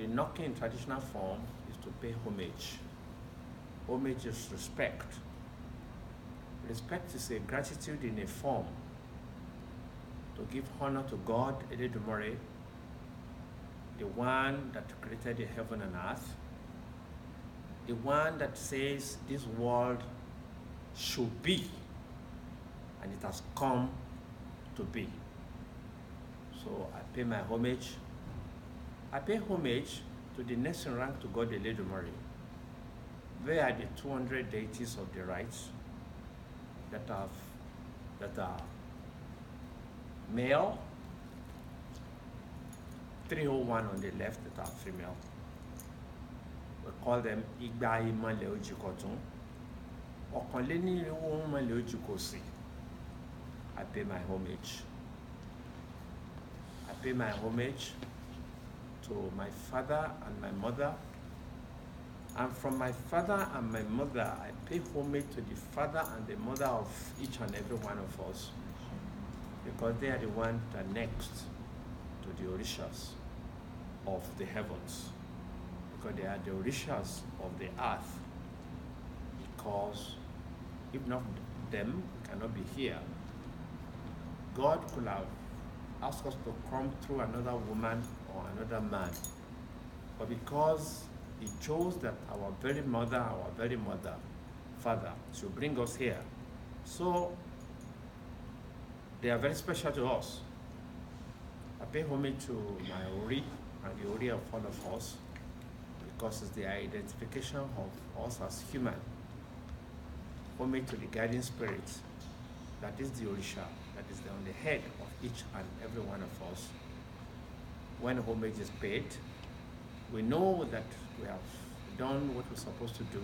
the knocking in traditional form is to pay homage. Homage is respect. Respect is a gratitude in a form to give honor to God, Eledumare, the one that created the heaven and earth, the one that says this world should be, and it has come to be. So I pay my homage. I pay homage to the next in rank to God, Eledumare. They are the 200 deities of the rights that are male, 301 on the left that are female. We call them Igba Imale Ojikotun. Okanleni Imale Ojikosi. I pay my homage. I pay my homage to my father and my mother. And from my father and my mother, I pay homage to the father and the mother of each and every one of us, because they are the ones that are next to the Orishas of the heavens, because they are the Orishas of the earth, because if not them, we cannot be here. God could have asked us to come through another woman or another man, but because He chose that our very father, should bring us here. So they are very special to us. I pay homage to my Ori and the Ori of all of us, because it's the identification of us as human. Homage to the guiding spirit, that is the Orisha, that is on the head of each and every one of us. When homage is paid, we know that we have done what we're supposed to do.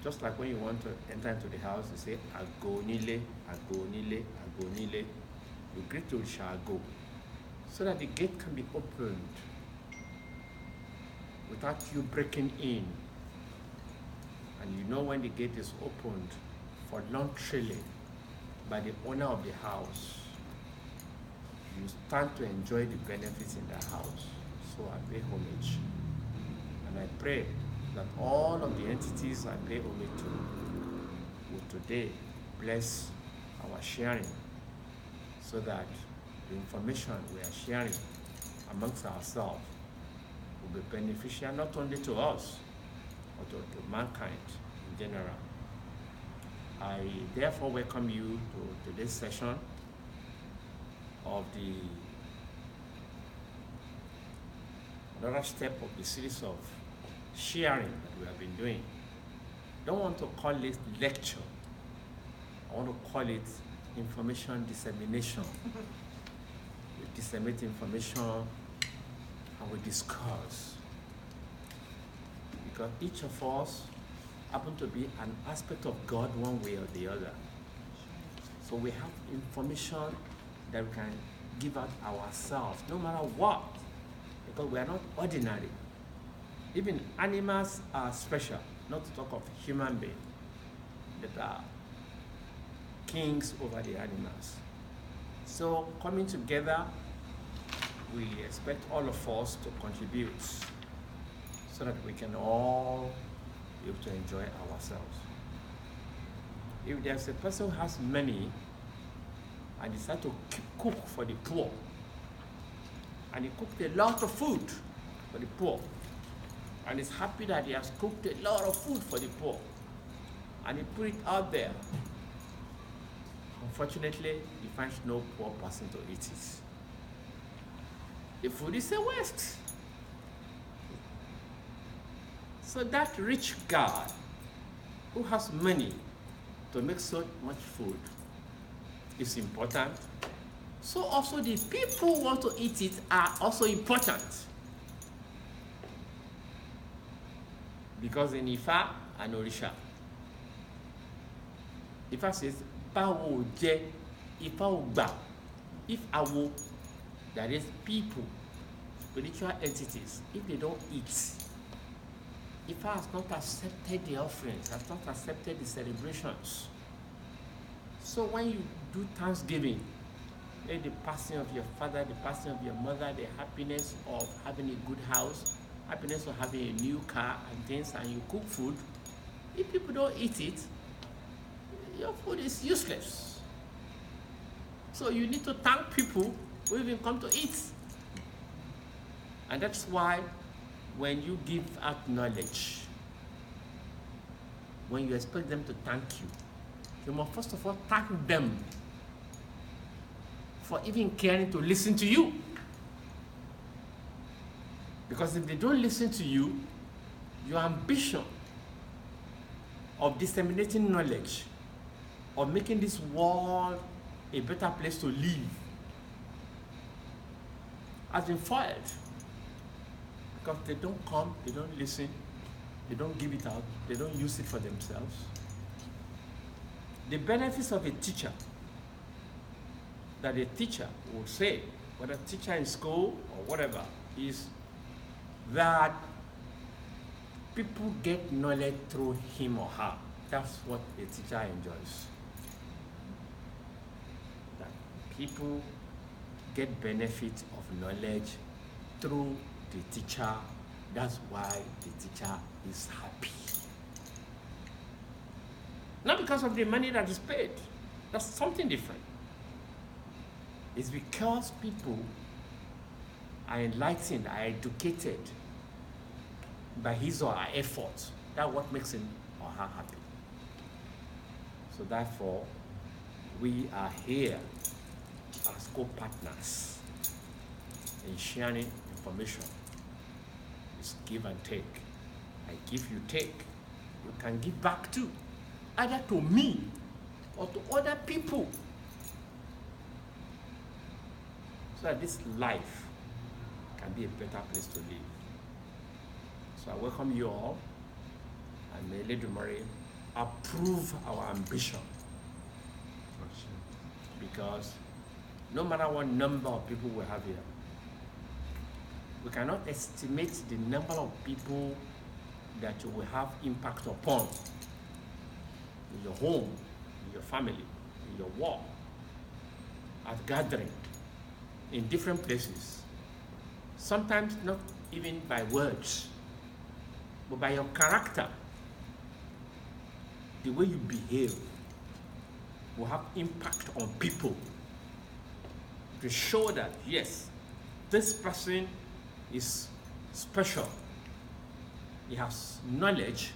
Just like when you want to enter into the house, you say, Agonile, Agonile, Agonile. You greet to Shago, so that the gate can be opened without you breaking in. And you know when the gate is opened voluntarily by the owner of the house, you stand to enjoy the benefits in the house. So I pay homage. And I pray that all of the entities I pay homage to will today bless our sharing, so that the information we are sharing amongst ourselves will be beneficial not only to us, but to mankind in general. I therefore welcome you to today's session of another step of the series of sharing that we have been doing. Don't want to call it lecture. I want to call it information dissemination. We disseminate information and we discuss. Because each of us happen to be an aspect of God one way or the other. So we have information that we can give out ourselves, no matter what, because we are not ordinary. Even animals are special, not to talk of human beings that are kings over the animals. So coming together, we expect all of us to contribute so that we can all be able to enjoy ourselves. If there's a person who has money and decides to cook for the poor, and he cooked a lot of food for the poor, and is happy that he has cooked a lot of food for the poor, and he put it out there, unfortunately, he finds no poor person to eat it. The food is a waste. So that rich guy who has money to make so much food is important. So also the people who want to eat it are also important. Because in Ifa and Orisha, Ifa says, Bawo je, Ifa ogba. If Awo, that is people, spiritual entities, if they don't eat, Ifa has not accepted the offerings, has not accepted the celebrations. So when you do Thanksgiving, the passing of your father, the passing of your mother, the happiness of having a good house, happiness of having a new car and things, and you cook food. If people don't eat it, your food is useless. So you need to thank people who even come to eat. And that's why when you give out knowledge, when you expect them to thank you, you must first of all thank them for even caring to listen to you. Because if they don't listen to you, your ambition of disseminating knowledge, of making this world a better place to live, has been foiled. Because they don't come, they don't listen, they don't give it out, they don't use it for themselves. The benefits of a teacher, that a teacher would say, whether a teacher in school or whatever, is that people get knowledge through him or her. That's what a teacher enjoys. That people get benefit of knowledge through the teacher. That's why the teacher is happy. Not because of the money that is paid. That's something different. It's because people are enlightened, are educated by his or her effort. That's what makes him or her happy. So therefore, we are here as co-partners in sharing information. It's give and take. I give, you take. You can give back too, either to me or to other people, so that this life can be a better place to live. So I welcome you all, and may Lady Mary approve our ambition. Because no matter what number of people we have here, we cannot estimate the number of people that you will have impact upon in your home, in your family, in your work, at gathering, in different places. Sometimes not even by words, but by your character. The way you behave will have impact on people to show that, yes, this person is special. He has knowledge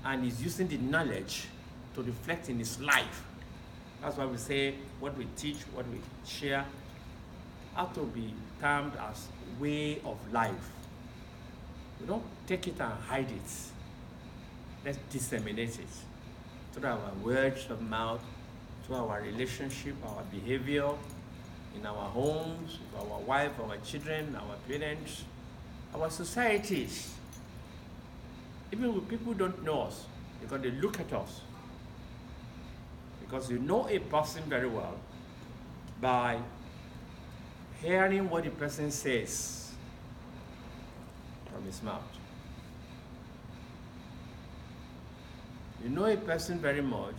and is using the knowledge to reflect in his life. That's why we say what we teach, what we share, have to be termed as way of life. We don't take it and hide it. Let's disseminate it through our words of mouth, through our relationship, our behavior, in our homes, with our wife, our children, our parents, our societies. Even with people who don't know us, because they look at us. Because you know a person very well by hearing what the person says from his mouth. You know a person very much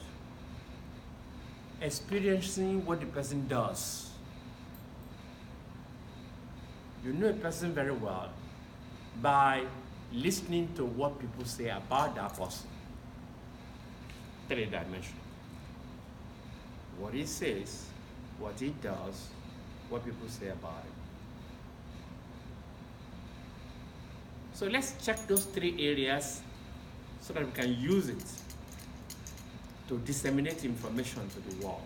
experiencing what the person does. You know a person very well by listening to what people say about that person. 3 dimensions. What he says, what he does, what people say about it. So let's check those 3 areas so that we can use it to disseminate information to the world.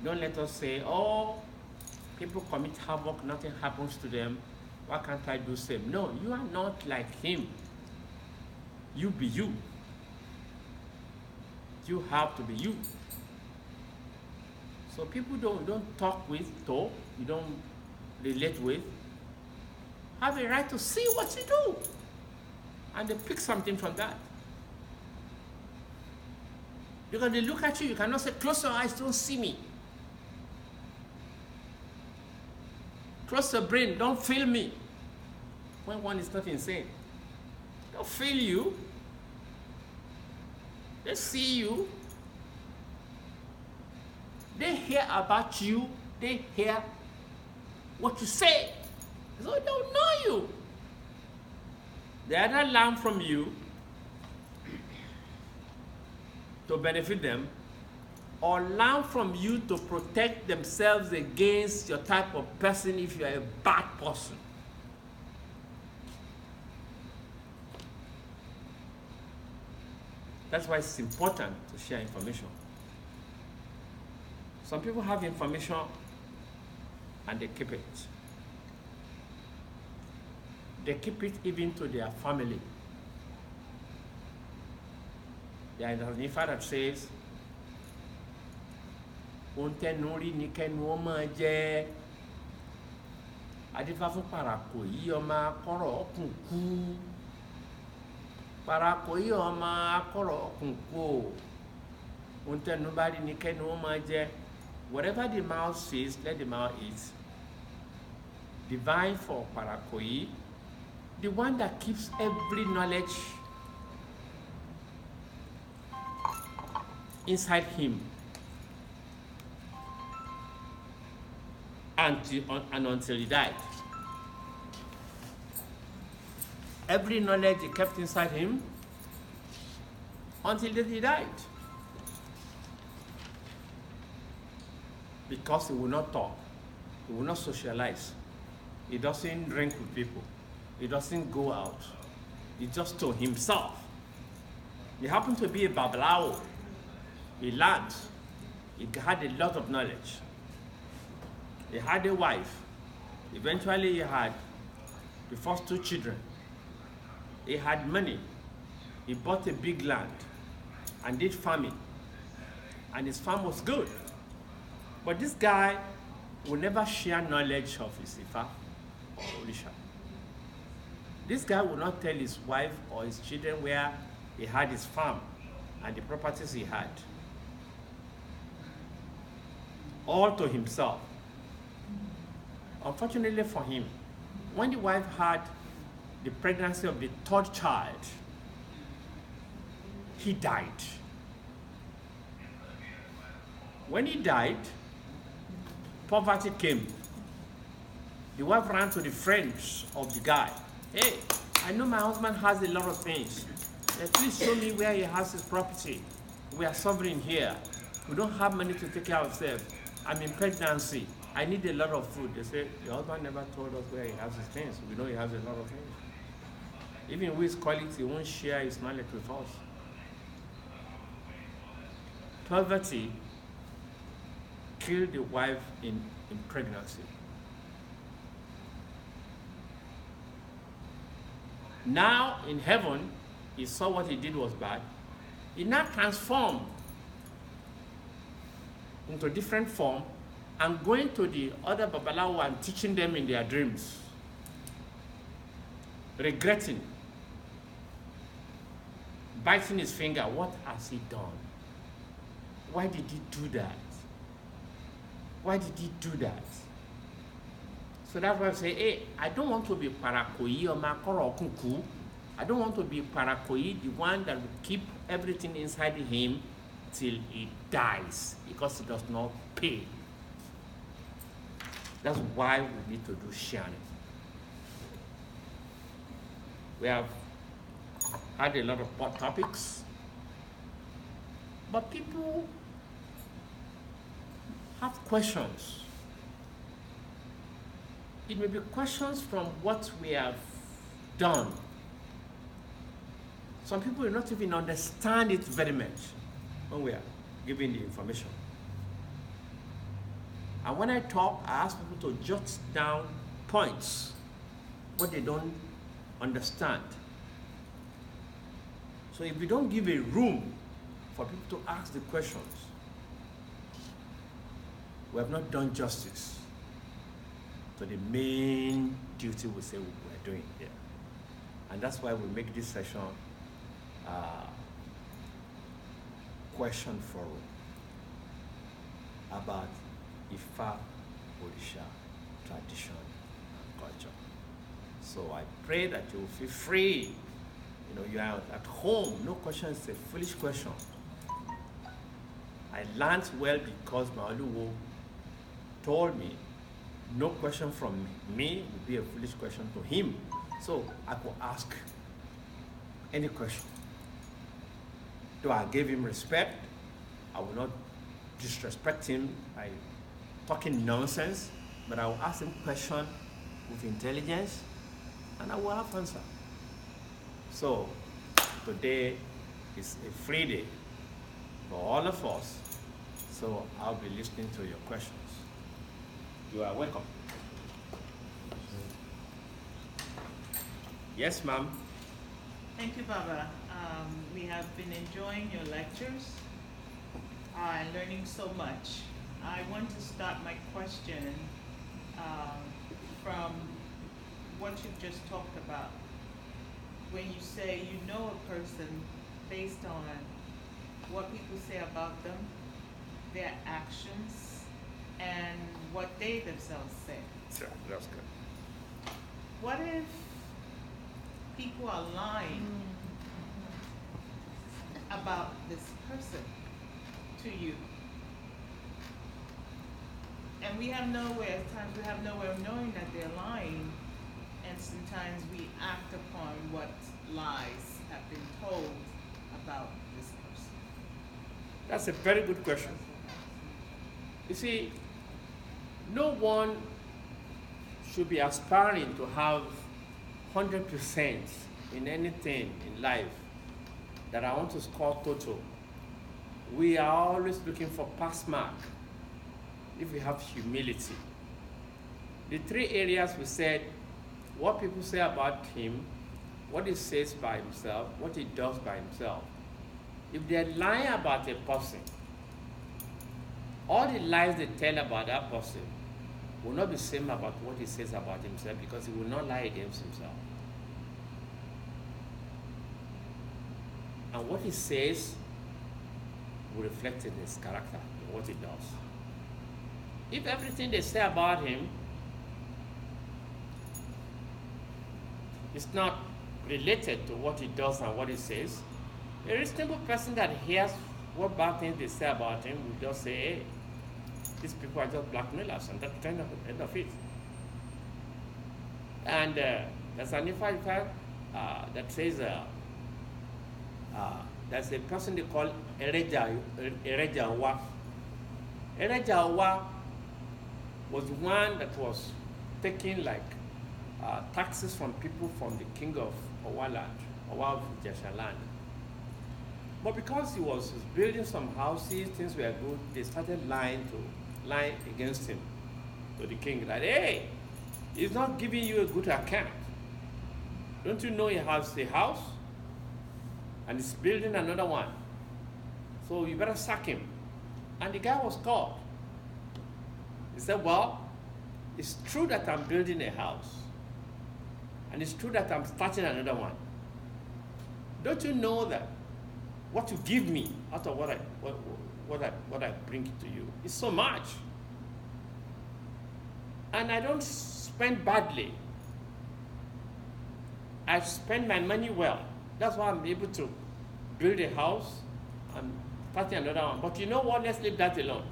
Don't let us say, oh, people commit havoc, nothing happens to them, why can't I do the same? No, you are not like him. You be you. You have to be you. So people don't talk with, you don't relate with, have a right to see what you do. And they pick something from that. Because they look at you, you cannot say, close your eyes, don't see me. Close your brain, don't feel me. When one is not insane. Don't feel you. They see you. They hear about you. They hear what you say. So they don't know you. They either learn from you to benefit them, or learn from you to protect themselves against your type of person if you are a bad person. That's why it's important to share information. Some people have information and they keep it. They keep it even to their family. There is an Ifa that says, "Onte nori ni kenu oma je." Adifa fún parako yi ọmọ akọrọ ọkùnkù. Parako yi ọmọ akọrọ ọkùnkù. Onte nobody ni kenu oma je. Whatever the mouth says, let the mouth eat. Divine for Parakoyi, the one that keeps every knowledge inside him until he died. Every knowledge he kept inside him until he died. Because he will not talk, he will not socialize, he doesn't drink with people, he doesn't go out, he just to himself. He happened to be a Babalao. He learned, he had a lot of knowledge. He had a wife. Eventually he had the first 2 children. He had money. He bought a big land and did farming. And his farm was good. But this guy will never share knowledge of his Ifa or Orisha. This guy will not tell his wife or his children where he had his farm and the properties he had. All to himself. Unfortunately for him, when the wife had the pregnancy of the 3rd child, he died. When he died, poverty came. The wife ran to the friends of the guy. "Hey, I know my husband has a lot of things. Please show me where he has his property. We are suffering here. We don't have money to take care of ourselves. I'm in pregnancy. I need a lot of food." They say, "Your husband never told us where he has his things. We know he has a lot of things. Even with colleagues, he won't share his knowledge with us." Poverty killed the wife in pregnancy. Now in heaven, he saw what he did was bad. He now transformed into a different form and going to the other Babalawo and teaching them in their dreams, regretting, biting his finger. What has he done? Why did he do that? Why did he do that? So that's why I say, hey, I don't want to be Parakoyi or Makoro Kunku. I don't want to be Parakoyi, the one that will keep everything inside him till he dies, because he does not pay. That's why we need to do sharing. We have had a lot of hot topics, but people have questions. It may be questions from what we have done. Some people will not even understand it very much when we are giving the information. And when I talk, I ask people to jot down points, what they don't understand. So if we don't give a room for people to ask the questions, we have not done justice to the main duty we say we're doing here. And that's why we make this session question forum about Ifa, Orisha, tradition, and culture. So I pray that you will feel free. You know, you are at home. No question is a foolish question. I learned well because my Oluwo told me, no question from me would be a foolish question to him. So I could ask any question. Though I gave him respect, I will not disrespect him by talking nonsense, but I will ask him question with intelligence, and I will have answer. So today is a free day for all of us. So I'll be listening to your questions. You are welcome. Yes, ma'am. Thank you, Baba. We have been enjoying your lectures and learning so much. I want to start my question from what you've just talked about. When you say you know a person based on what people say about them, their actions, and what they themselves say. Sure, that's good. What if people are lying about this person to you? And we have no way, at times we have no way of knowing that they're lying, and sometimes we act upon what lies have been told about this person. That's a very good question. You see, no one should be aspiring to have 100% in anything in life that I want to score total. We are always looking for pass mark if we have humility. The three areas we said, what people say about him, what he says by himself, what he does by himself. If they're lying about a person, all the lies they tell about that person will not be the same about what he says about himself, because he will not lie against himself. And what he says will reflect in his character, in what he does. If everything they say about him is not related to what he does and what he says, a reasonable person that hears what bad things they say about him will just say, hey, these people are just blackmailers, and that's kind of the end of it. And there's an Ifa that says there's a person they call Erejawa. Erejawa was one that was taking like taxes from people from the king of Owaland, Owa of Jeshaland. But because he was building some houses, things were good, they started lying against him, to the king, that, hey, he's not giving you a good account. Don't you know he has a house? And he's building another one. So you better sack him. And the guy was caught. He said, well, it's true that I'm building a house. And it's true that I'm starting another one. Don't you know that what you give me out of what I bring to you is so much? And I don't spend badly. I spend my money well. That's why I'm able to build a house and start another one. But you know what? Let's leave that alone.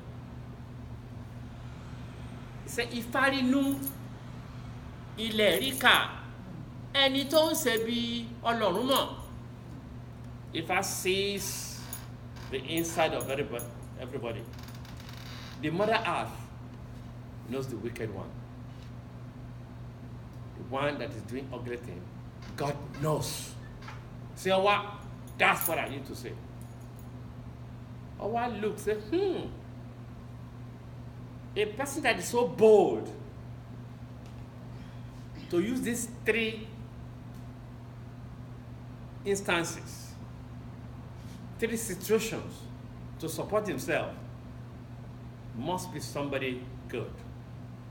He said, Ifarinu ilerika ẹni tó ń ṣe bí Ọlọ́run mọ̀. Ifa sees the inside of everybody. The Mother Earth knows the wicked one. The one that is doing ugly things, God knows. Say, what? That's what I need to say. Owa looks, say, a person that is so bold to use these three instances, three situations to support himself, must be somebody good.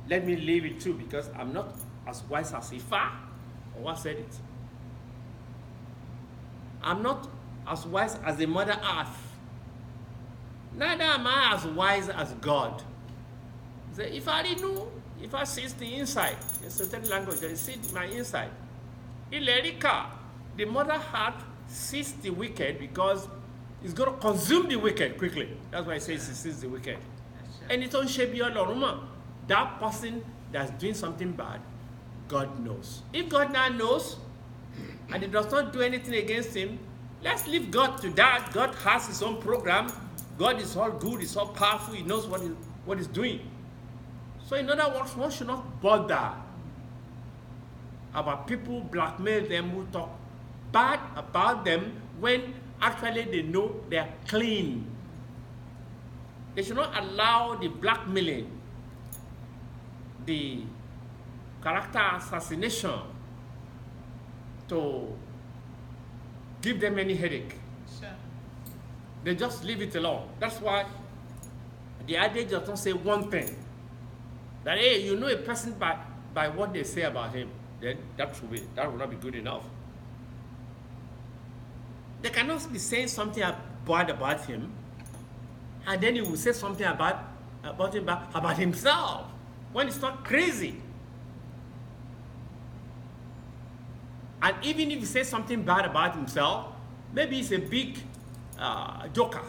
Let me leave it too, because I'm not as wise as Ifa, or what said it. I'm not as wise as the Mother Earth. Neither am I as wise as God. So if I didn't know, if I see the inside, in certain language, I see my inside. Ilerika, the Mother Earth sees the wicked because it's going to consume the wicked quickly. That's why it says it sees the wicked. And it's on Shebi Oloruma. That person that's doing something bad, God knows. If God now knows, and he does not do anything against him, let's leave God to that. God has his own program. God is all good, he's all powerful, he knows what he's doing. So in other words, one should not bother about people blackmail them who talk bad about them when actually they know they are clean. They should not allow the blackmailing, the character assassination to give them any headache. Sure. They just leave it alone. That's why the adage does not say one thing. That, hey, you know a person by what they say about him, then that will not be good enough. They cannot be saying something bad about him, and then he will say something about himself, when it's not crazy. And even if he says something bad about himself, maybe he's a big joker.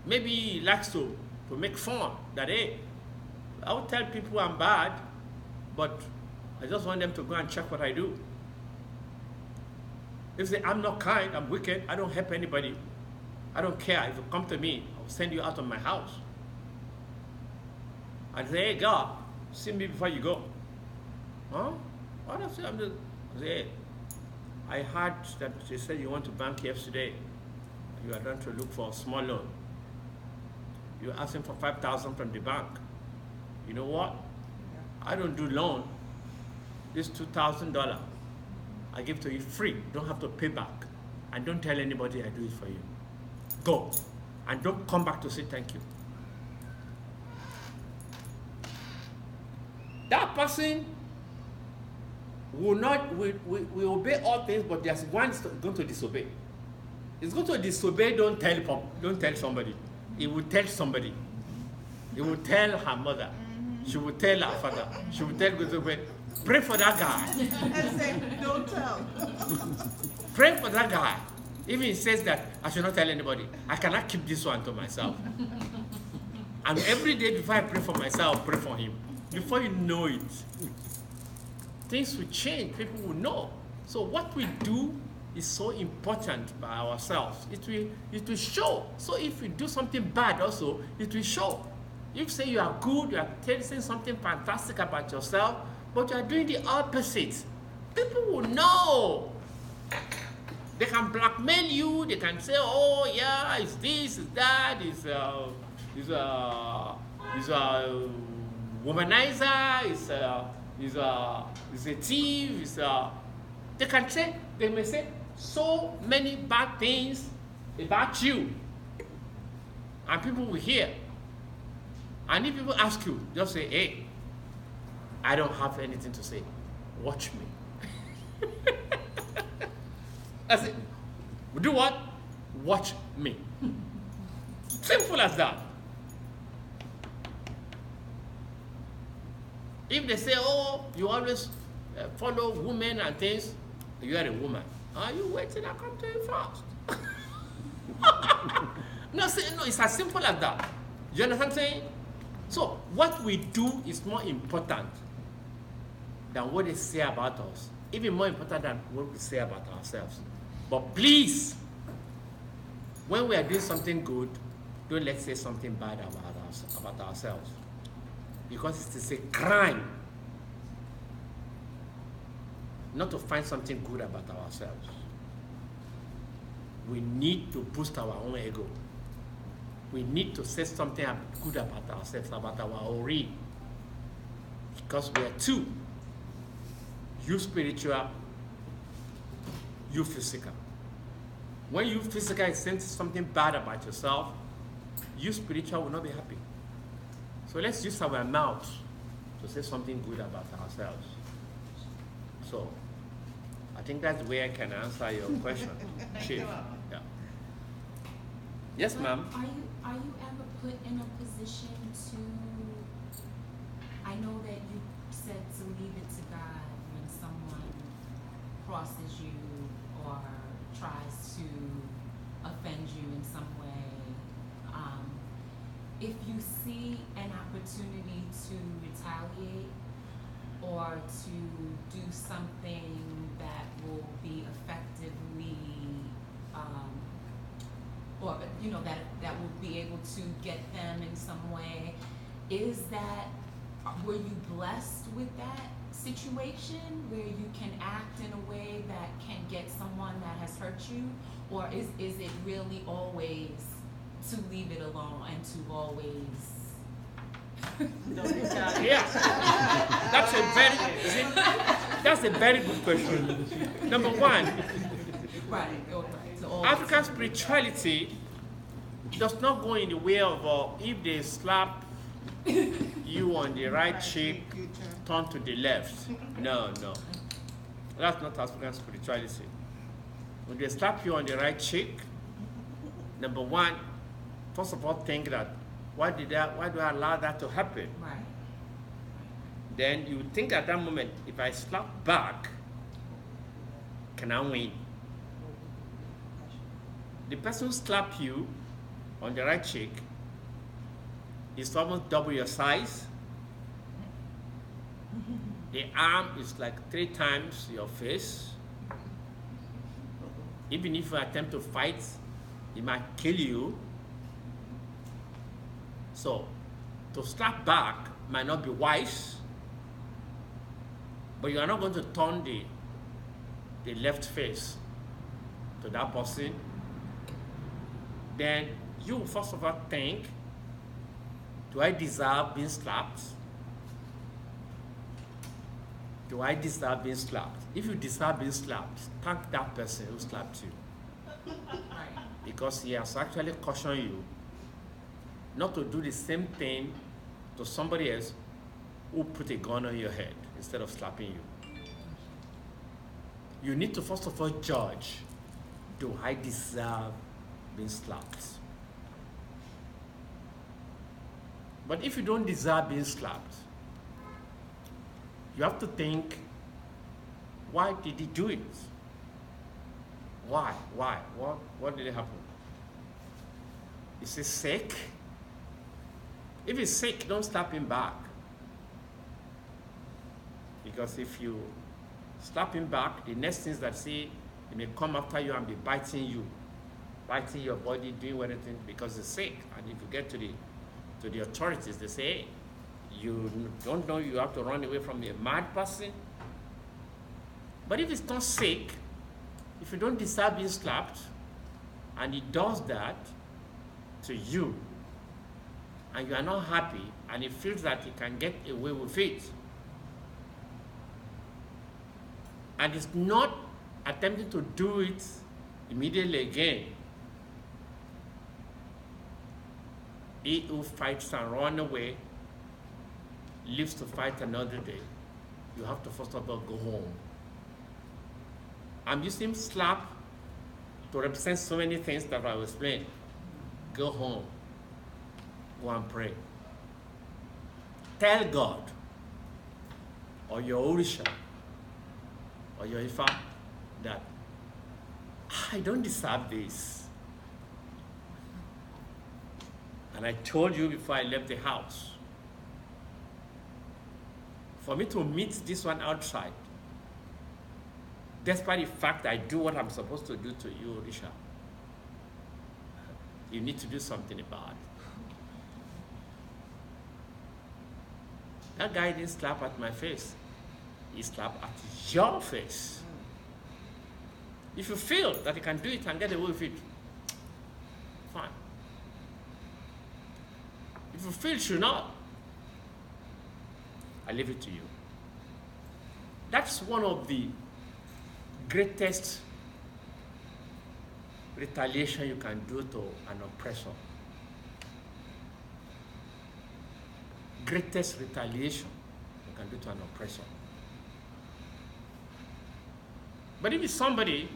Maybe he likes to make fun that, hey, I will tell people I'm bad, but I just want them to go and check what I do. If they say, I'm not kind, I'm wicked, I don't help anybody, I don't care, if you come to me, I'll send you out of my house. I say, hey, God, see me before you go. Huh? What I say? I say, hey, I heard that you said you want to bank yesterday. You are trying to look for a small loan. You're asking for 5,000 from the bank. You know what? I don't do loan. This $2,000 I give to you free. You don't have to pay back. And don't tell anybody I do it for you. Go. And don't come back to say thank you. That person will obey all things, but there's one going to disobey. It's going to disobey, don't tell somebody. He will tell somebody. He will tell her mother. She will tell her father. She will tell Gozobe, pray for that guy. And say, don't tell. Pray for that guy. Even he says that I should not tell anybody. I cannot keep this one to myself. And every day before I pray for myself, I pray for him. Before you know it, things will change. People will know. So what we do is so important by ourselves. It will show. So if we do something bad also, it will show. You say you are good, you are saying something fantastic about yourself, but you are doing the opposite. People will know. They can blackmail you. They can say, "Oh yeah, it's this, it's that, it's a womanizer, it's a thief, They may say so many bad things about you, and people will hear. And if people ask you, just say, hey, I don't have anything to say. Watch me. That's it. Do what? Watch me. Simple as that. If they say, oh, you always follow women and things, you are a woman. Are you waiting? I come to you first. No, it's as simple as that. You understand what I'm saying? So what we do is more important than what they say about us. Even more important than what we say about ourselves. But please, when we are doing something good, don't let's say something bad about ourselves. Because it is a crime not to find something good about ourselves. We need to boost our own ego. We need to say something good about ourselves, about our ori. Because we are two. You spiritual, you physical. When you physical is saying something bad about yourself, you spiritual will not be happy. So let's use our mouth to say something good about ourselves. So I think that's the way I can answer your question, Chief. Yeah. Yes, ma'am. Are you ever put in a position to, I know that you said to leave it to God when someone crosses you or tries to offend you in some way. If you see an opportunity to retaliate, to do something that will be effectively, or you know, that will be able to get them in some way. Were you blessed with that situation where you can act in a way that can get someone that has hurt you, or is it really always to leave it alone and to always? Yeah, that's a very good question. Number one, Right. So African spirituality does not go in the way of if they slap you on the right cheek, turn to the left. No, that's not African spirituality. When they slap you on the right cheek, number one, first of all, think that why do I allow that to happen? Right. Then you think at that moment, if I slap back, can I win? The person who slapped you on the right cheek is almost double your size. The arm is like 3 times your face. Even if you attempt to fight, it might kill you. So, to slap back might not be wise, but you are not going to turn the left face to that person. Then you first of all think, do I deserve being slapped? Do I deserve being slapped? If you deserve being slapped, thank that person who slapped you. Because he has actually cautioned you not to do the same thing to somebody else who put a gun on your head instead of slapping you. You need to first of all judge, do I deserve being slapped? But if you don't deserve being slapped, you have to think, why did he do it? Why? What did it happen? Is he sick? If he's sick, don't slap him back. Because if you slap him back, the next thing is that he may come after you and be biting your body, doing anything because he's sick. And if you get to the authorities, they say, hey, you don't know you have to run away from a mad person. But if he's not sick, if you don't deserve being slapped, and he does that to you, and you are not happy, and he feels that he can get away with it, and is not attempting to do it immediately again, he who fights and runs away lives to fight another day. You have to first of all go home. I'm using slap to represent so many things that I will explain. Go home. Go and pray. Tell God, or your Orisha, or your Ifa, that I don't deserve this. And I told you before I left the house, for me to meet this one outside, despite the fact I do what I'm supposed to do to you, Orisha, you need to do something about it. That guy didn't slap at my face. He slapped at your face. If you feel that you can do it and get away with it, fine. If you feel you should not, I leave it to you. That's one of the greatest retaliation you can do to an oppressor. Greatest retaliation you can do to an oppressor. But if it's somebody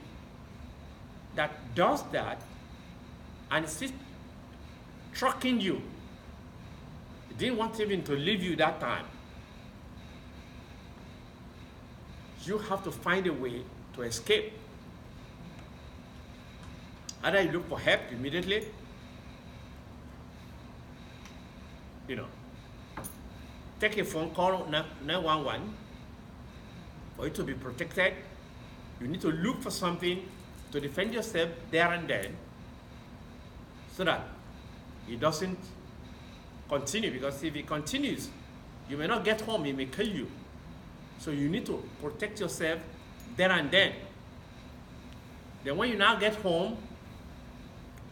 that does that and is still trucking you, he didn't want even to leave you that time, you have to find a way to escape. Either you look for help immediately, take a phone call 911, For you to be protected, you need to look for something to defend yourself there and then, so that it doesn't continue, because if it continues, you may not get home, it may kill you. So you need to protect yourself there and then. Then when you now get home,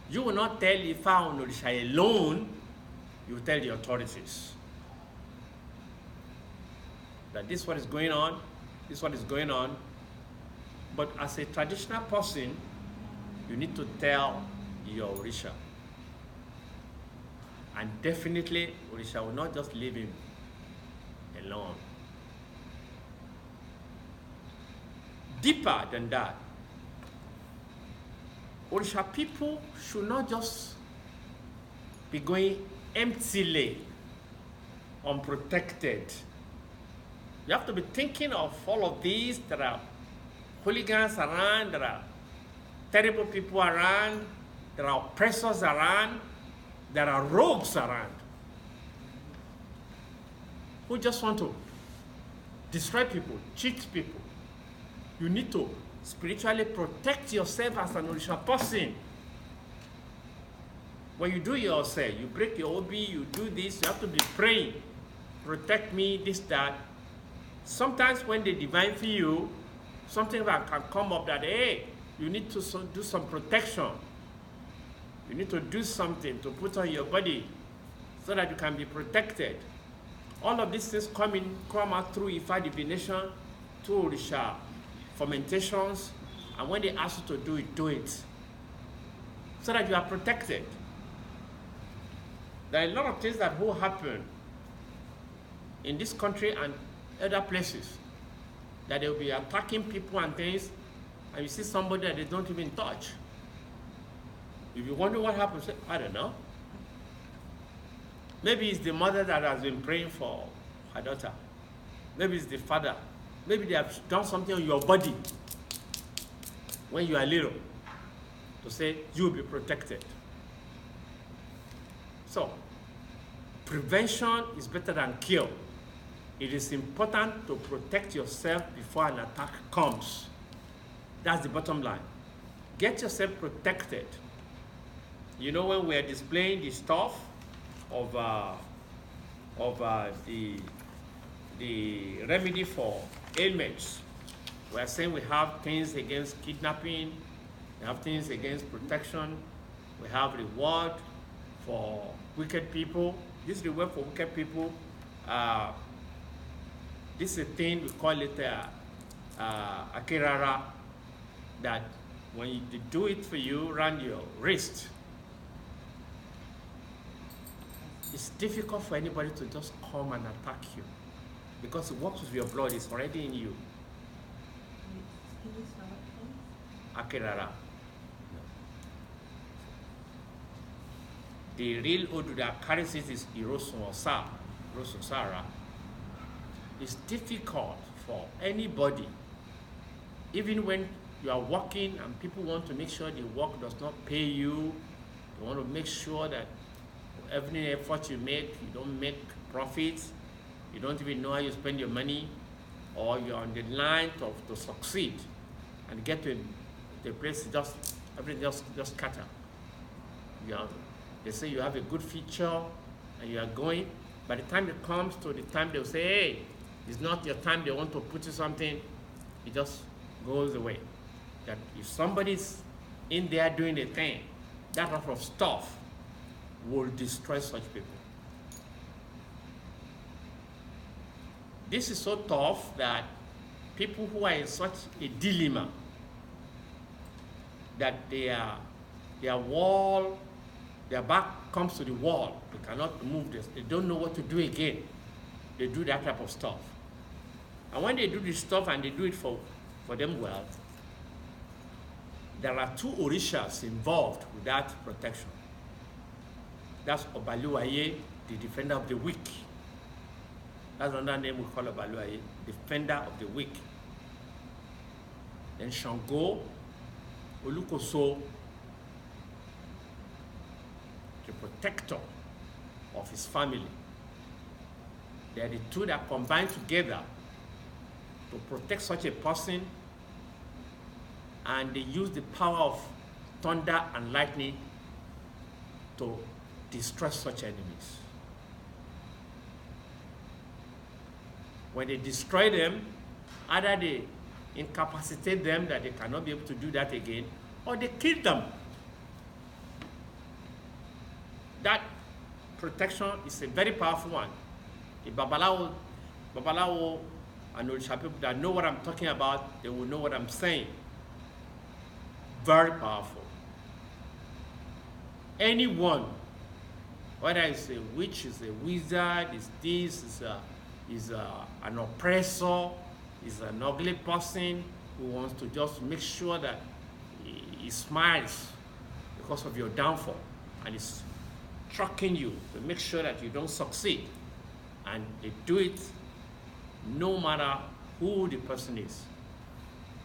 you will not tell Ifa or Orisha alone, you will tell the authorities that this is what is going on, this is what is going on. But as a traditional person, you need to tell your Orisha. And definitely, Orisha will not just leave him alone. Deeper than that, Orisha people should not just be going emptily, unprotected. You have to be thinking of all of these. There are hooligans around, there are terrible people around, there are oppressors around, there are rogues around who just want to destroy people, cheat people. You need to spiritually protect yourself as an Orisha person. When you do yourself, you break your obi, you do this, you have to be praying, protect me, this, that. Sometimes when they divine for you, something that can come up that, hey, you need to do some protection. You need to do something to put on your body so that you can be protected. All of these things come out through Ifa divination, through Orisha fermentations, and when they ask you to do it, so that you are protected. There are a lot of things that will happen in this country and other places, that they will be attacking people and things, and you see somebody that they don't even touch. If you wonder what happened, say, I don't know. Maybe it's the mother that has been praying for her daughter. Maybe it's the father. Maybe they have done something on your body when you are little to say you will be protected. So, prevention is better than cure. It is important to protect yourself before an attack comes. That's the bottom line. Get yourself protected. You know, when we are displaying the stuff of the remedy for ailments, we are saying we have things against kidnapping, we have things against protection, we have reward for wicked people. This reward for wicked people, this is a thing, we call it akirara, that when they do it for you around your wrist, it's difficult for anybody to just come and attack you, because it works with your blood, it's already in you. Akirara. The real Odu that carries it is Irosonsara. It's difficult for anybody, even when you are working and people want to make sure the work does not pay you, you want to make sure that every effort you make, you don't make profits, you don't even know how you spend your money, or you're on the line to succeed and get to the place, everything just scatter. They say you have a good feature and you are going. By the time it comes to the time they'll say, hey, it's not your time, they want to put you something, it just goes away. That if somebody's in there doing a thing, that type of stuff will destroy such people. This is so tough that people who are in such a dilemma, that their wall, their back comes to the wall, they cannot move this, they don't know what to do again. They do that type of stuff. And when they do this stuff and they do it for them well, there are two Orishas involved with that protection. That's Obaluaye, the defender of the weak. That's another name we call Obaluaye, defender of the weak. Then Shango, Olukoso, the protector of his family. They are the two that combine together to protect such a person, and they use the power of thunder and lightning to destroy such enemies. When they destroy them, either they incapacitate them that they cannot be able to do that again, or they kill them. That protection is a very powerful one. The Babalawo and Orisha people that know what I'm talking about, they will know what I'm saying. Very powerful. Anyone, whether it's a witch, is a wizard, is this, is an oppressor, is an ugly person who wants to just make sure that he smiles because of your downfall, and is tracking you to make sure that you don't succeed. And they do it no matter who the person is.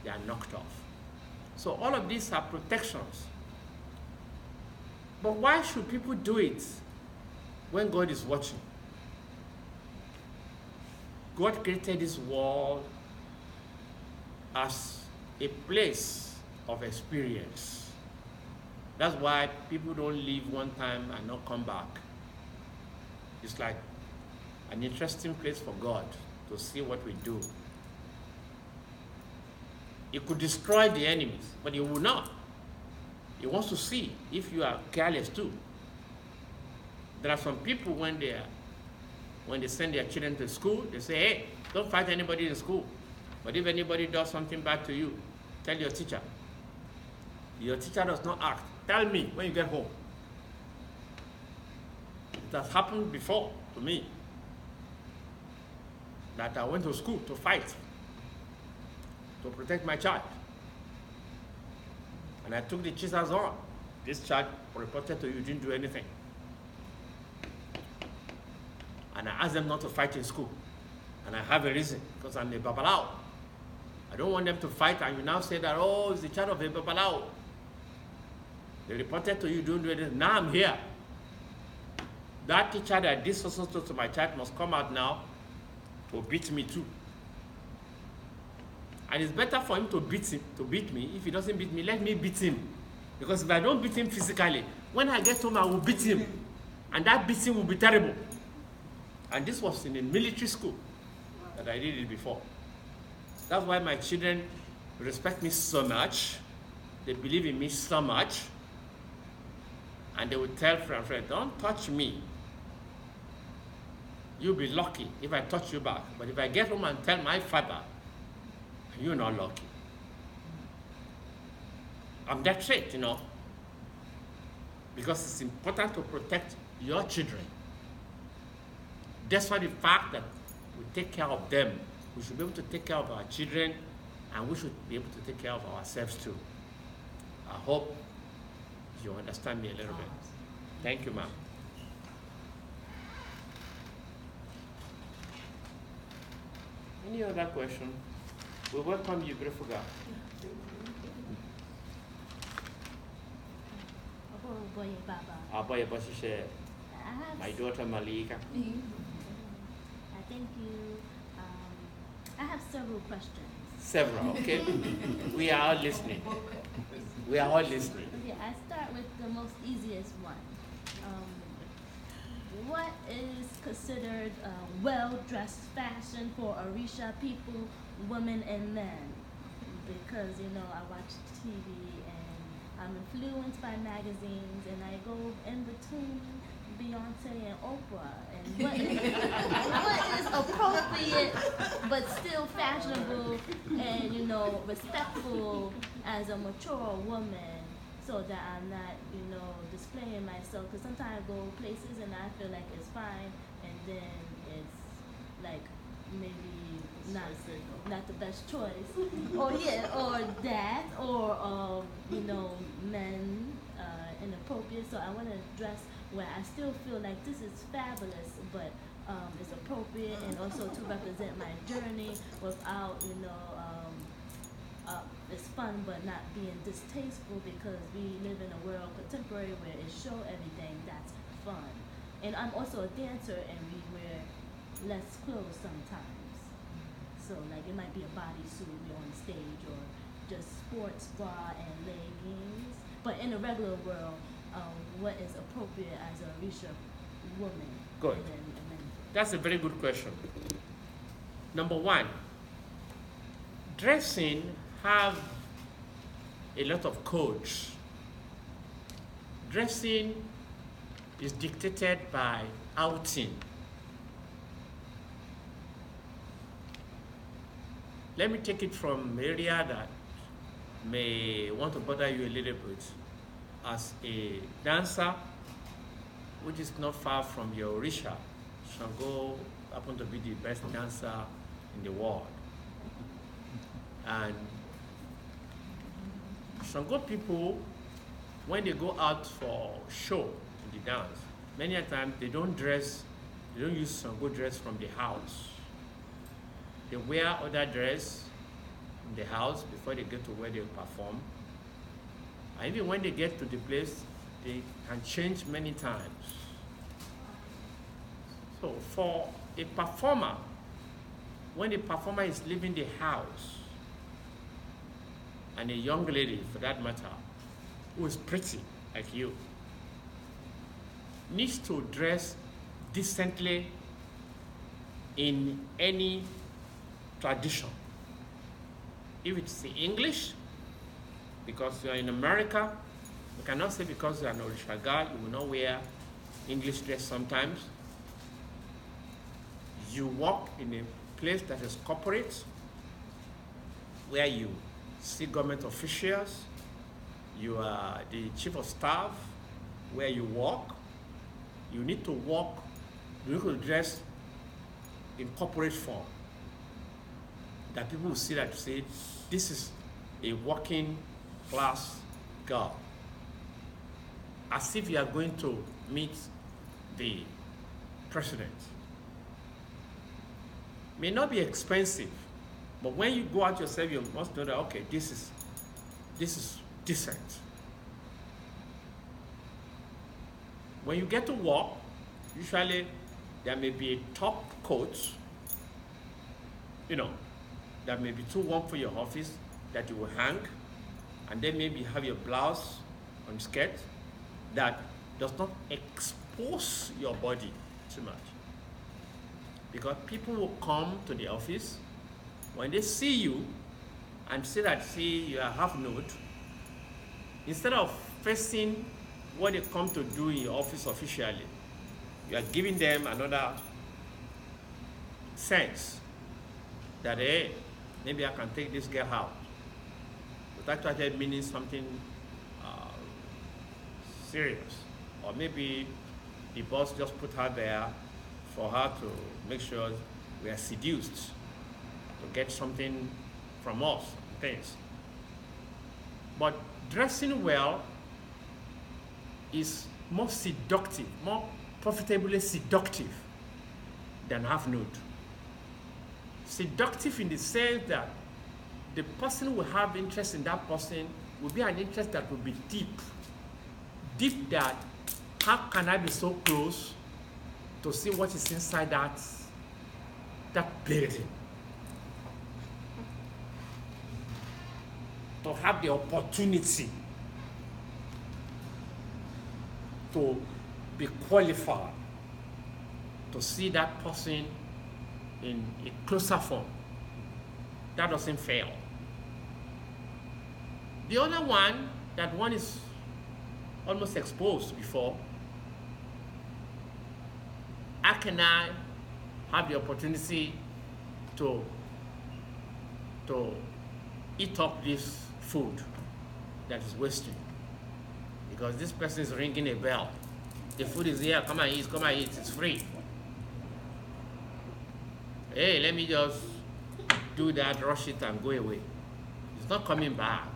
They are knocked off. So all of these are protections. But why should people do it when God is watching? God created this world as a place of experience. That's why people don't leave one time and not come back. It's like an interesting place for God to see what we do. He could destroy the enemies, but he will not. He wants to see if you are careless too. There are some people when they send their children to school, they say, hey, don't fight anybody in school. But if anybody does something bad to you, tell your teacher. Your teacher does not act. Tell me when you get home. It has happened before to me, that I went to school to fight, to protect my child. And I took the teachers on. This child reported to you, didn't do anything. And I asked them not to fight in school. And I have a reason, because I'm a Babalao. I don't want them to fight, and you now say that, oh, it's the child of a Babalao. They reported to you, don't do anything. Now I'm here. That teacher that did so to my child must come out now to beat me too. And it's better for him to beat me. If he doesn't beat me, let me beat him. Because if I don't beat him physically, when I get home, I will beat him. And that beating will be terrible. And this was in a military school that I did it before. That's why my children respect me so much. They believe in me so much. And they will tell friend, don't touch me. You'll be lucky if I touch you back. But if I get home and tell my father, you're not lucky. I'm that straight, because it's important to protect your children. That's why the fact that we take care of them, we should be able to take care of our children, and we should be able to take care of ourselves too. I hope you understand me a little bit. Thank you, ma'am. Any other question? We welcome you, beautiful girl. My daughter Malika. Thank you. I have several questions. Several, okay? We are all listening. We are all listening. Okay, I start with the most easiest one. What is considered well-dressed fashion for Orisha people, women and men? Because, I watch TV and I'm influenced by magazines, and I go in between Beyonce and Oprah, and what is appropriate but still fashionable and respectful as a mature woman, so that I'm not displaying myself. Because sometimes I go places and I feel like it's fine, and then it's like maybe not the best choice, or that, or men inappropriate. So I want to dress where I still feel like this is fabulous, but it's appropriate, and also to represent my journey without, it's fun but not being distasteful, because we live in a world contemporary where it show everything that's fun. And I'm also a dancer, and we wear less clothes sometimes. So like it might be a bodysuit you're on stage, or just sports bra and leggings. But in the regular world, what is appropriate as a Orisha woman? Good. And then, That's a very good question. Number one, dressing have a lot of codes. Dressing is dictated by outing. Let me take it from an area that may want to bother you a little bit. As a dancer, which is not far from your Orisha, Shango happen to be the best dancer in the world. And Shango people, when they go out for show in the dance, many a time they don't use Shango dress from the house. They wear other dress in the house before they get to where they perform. And even when they get to the place, they can change many times. So for a performer, when a performer is leaving the house, and a young lady, for that matter, who is pretty like you, needs to dress decently in any tradition. If it's the English, because you are in America, you cannot say because you are an Orisha girl, you will not wear English dress sometimes. You work in a place that is corporate, where you see government officials, you are the chief of staff, where you work, you need to dress in corporate form. That people will see that, say, this is a working class girl. As if you are going to meet the president. May not be expensive, but when you go out yourself, you must know that, okay, this is decent. When you get to work, usually there may be a top coat, that may be too warm for your office that you will hang, and then maybe have your blouse on skirt that does not expose your body too much. Because people will come to the office, when they see you and see you are half nude, instead of facing what they come to do in your office officially, you are giving them another sense that, hey, maybe I can take this girl out. But actually meaning something serious. Or maybe the boss just put her there for her to make sure we are seduced to get something from us, things. But dressing well is more seductive, more profitably seductive than half nude. Seductive in the sense that the person will have interest in that person will be an interest that will be deep. Deep that, how can I be so close to see what is inside that building? To have the opportunity to be qualified to see that person in a closer form. That doesn't fail. The other one, that one is almost exposed before. How can I have the opportunity to eat up this food that is wasting? Because this person is ringing a bell. The food is here, come and eat, it's free. Hey, let me just do that, rush it and go away. It's not coming back.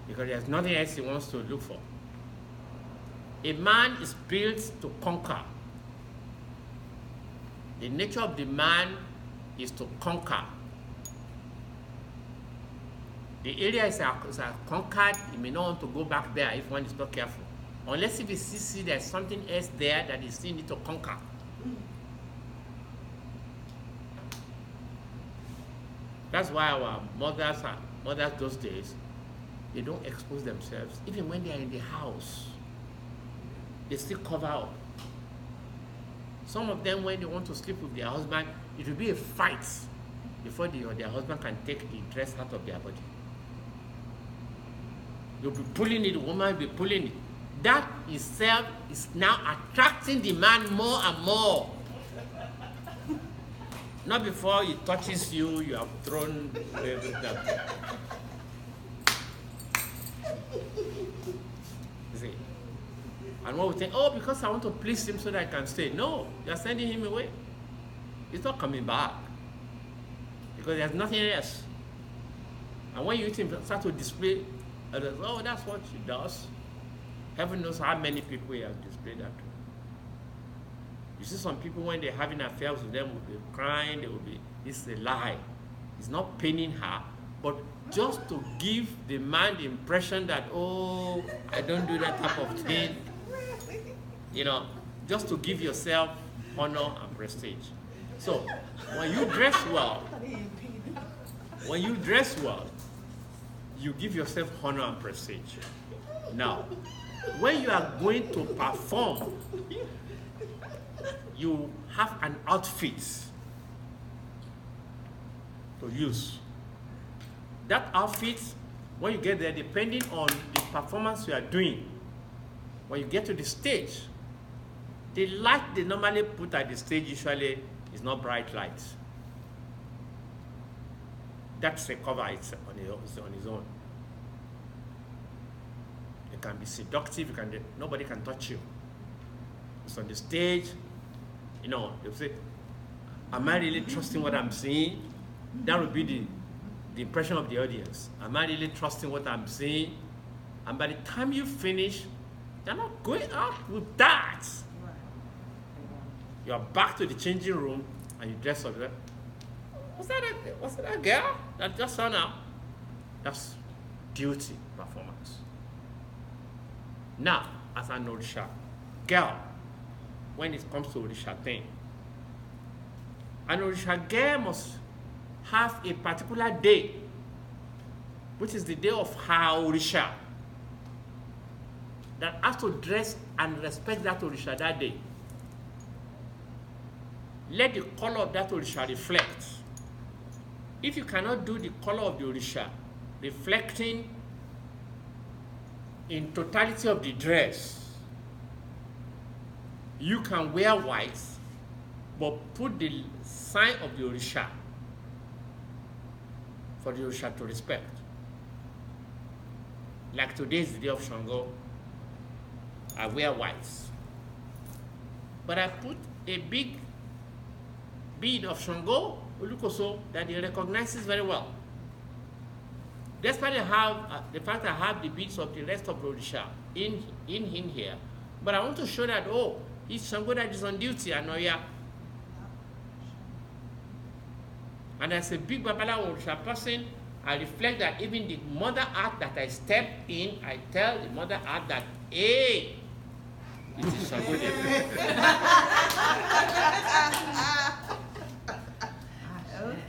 Because there's nothing else he wants to look for. A man is built to conquer. The nature of the man is to conquer. The area is conquered, he may not want to go back there if one is not careful. Unless if he sees there's something else there that he still need to conquer. That's why our mothers those days, they don't expose themselves. Even when they are in the house, they still cover up. Some of them, when they want to sleep with their husband, it will be a fight before their husband can take the dress out of their body. You'll be pulling it, the woman will be pulling it. That itself is now attracting the man more and more. Not before he touches you, you have thrown everything. You see? And what we think, oh, because I want to please him so that I can stay. No, you're sending him away. He's not coming back. Because there's nothing else. And when you start to display others, oh, that's what she does. Heaven knows how many people he has displayed that to. You see some people, when they're having affairs with them, will be crying, they will be, it's a lie. It's not paining her, but just to give the man the impression that, oh, I don't do that type of thing. You know, just to give yourself honor and prestige. So, when you dress well, you give yourself honor and prestige. Now, when you are going to perform, you have an outfit to use. That outfit, when you get there, depending on the performance you are doing, when you get to the stage, the light they normally put at the stage usually is not bright lights. That's a cover, it's on its own. It can be seductive, nobody can touch you. It's on the stage, you know, they'll say, am I really trusting what I'm seeing? That would be the impression of the audience. Am I really trusting what I'm seeing? And by the time you finish, you're not going out with that. You're back to the changing room and you dress up. Was that a girl that just saw now? That's duty performance. Now, as an Orisha girl, when it comes to Orisha thing, an Orisha girl must have a particular day, which is the day of her Orisha, that has to dress and respect that Orisha that day. Let the color of that Orisha reflect. If you cannot do the color of the Orisha reflecting in totality of the dress, you can wear white, but put the sign of the Orisha for the Orisha to respect. Like today is the day of Shango, I wear white. But I put a big bead of Shango, Olukoso, that he recognizes very well. Despite the fact I have the beads of the rest of the Orisha in here, but I want to show that, oh, it's Shango that is on duty, Anoya. And as a big Babala Orisha person, I reflect that even the mother art that I step in, I tell the mother art that, hey, it is Shango there.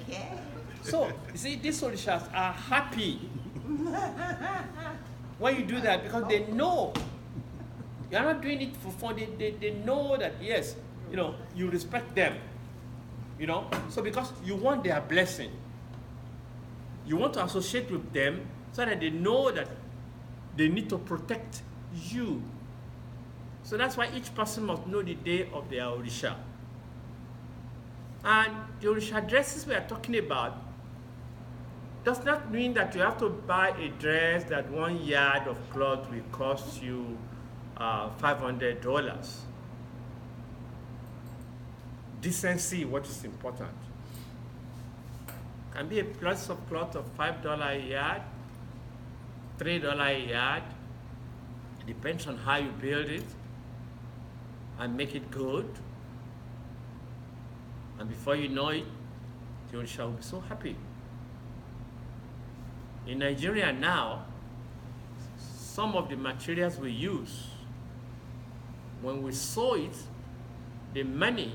Okay. So, you see, these Orishas are happy when you do that because they know you're not doing it for fun. They know that, yes, you know, you respect them. You know, so because you want their blessing, you want to associate with them so that they know that they need to protect you. So that's why each person must know the day of their Orisha. And the Orisha dresses we are talking about does not mean that you have to buy a dress that 1 yard of cloth will cost you $500. Decency, what is important. Can be a piece of cloth of $5 a yard, $3 a yard. It depends on how you build it and make it good. And before you know it, the Orisha will be so happy. In Nigeria now, some of the materials we use, when we sew it, the money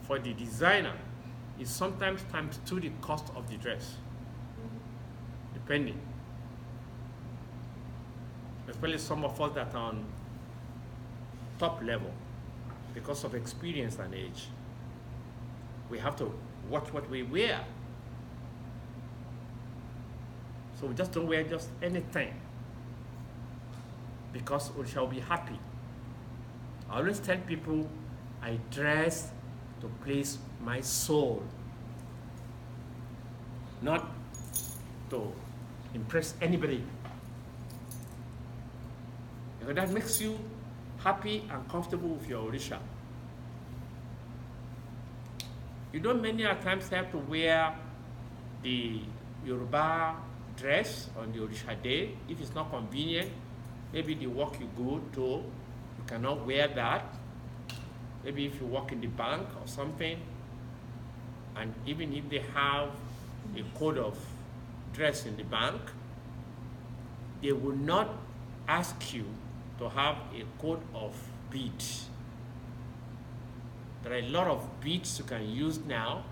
for the designer is sometimes times 2 the cost of the dress. depending. Especially some of us that are on top level, because of experience and age, we have to watch what we wear. So we just don't wear just anything, because we shall be happy. I always tell people I dress to please my soul, not to impress anybody. Because that makes you happy and comfortable with your Orisha. You don't many times have to wear the Yoruba dress on the Orisha day if it's not convenient. Maybe the work you go to, you cannot wear that. Maybe if you work in the bank or something, and even if they have a code of dress in the bank, they will not ask you to have a code of beads. There are a lot of beads you can use now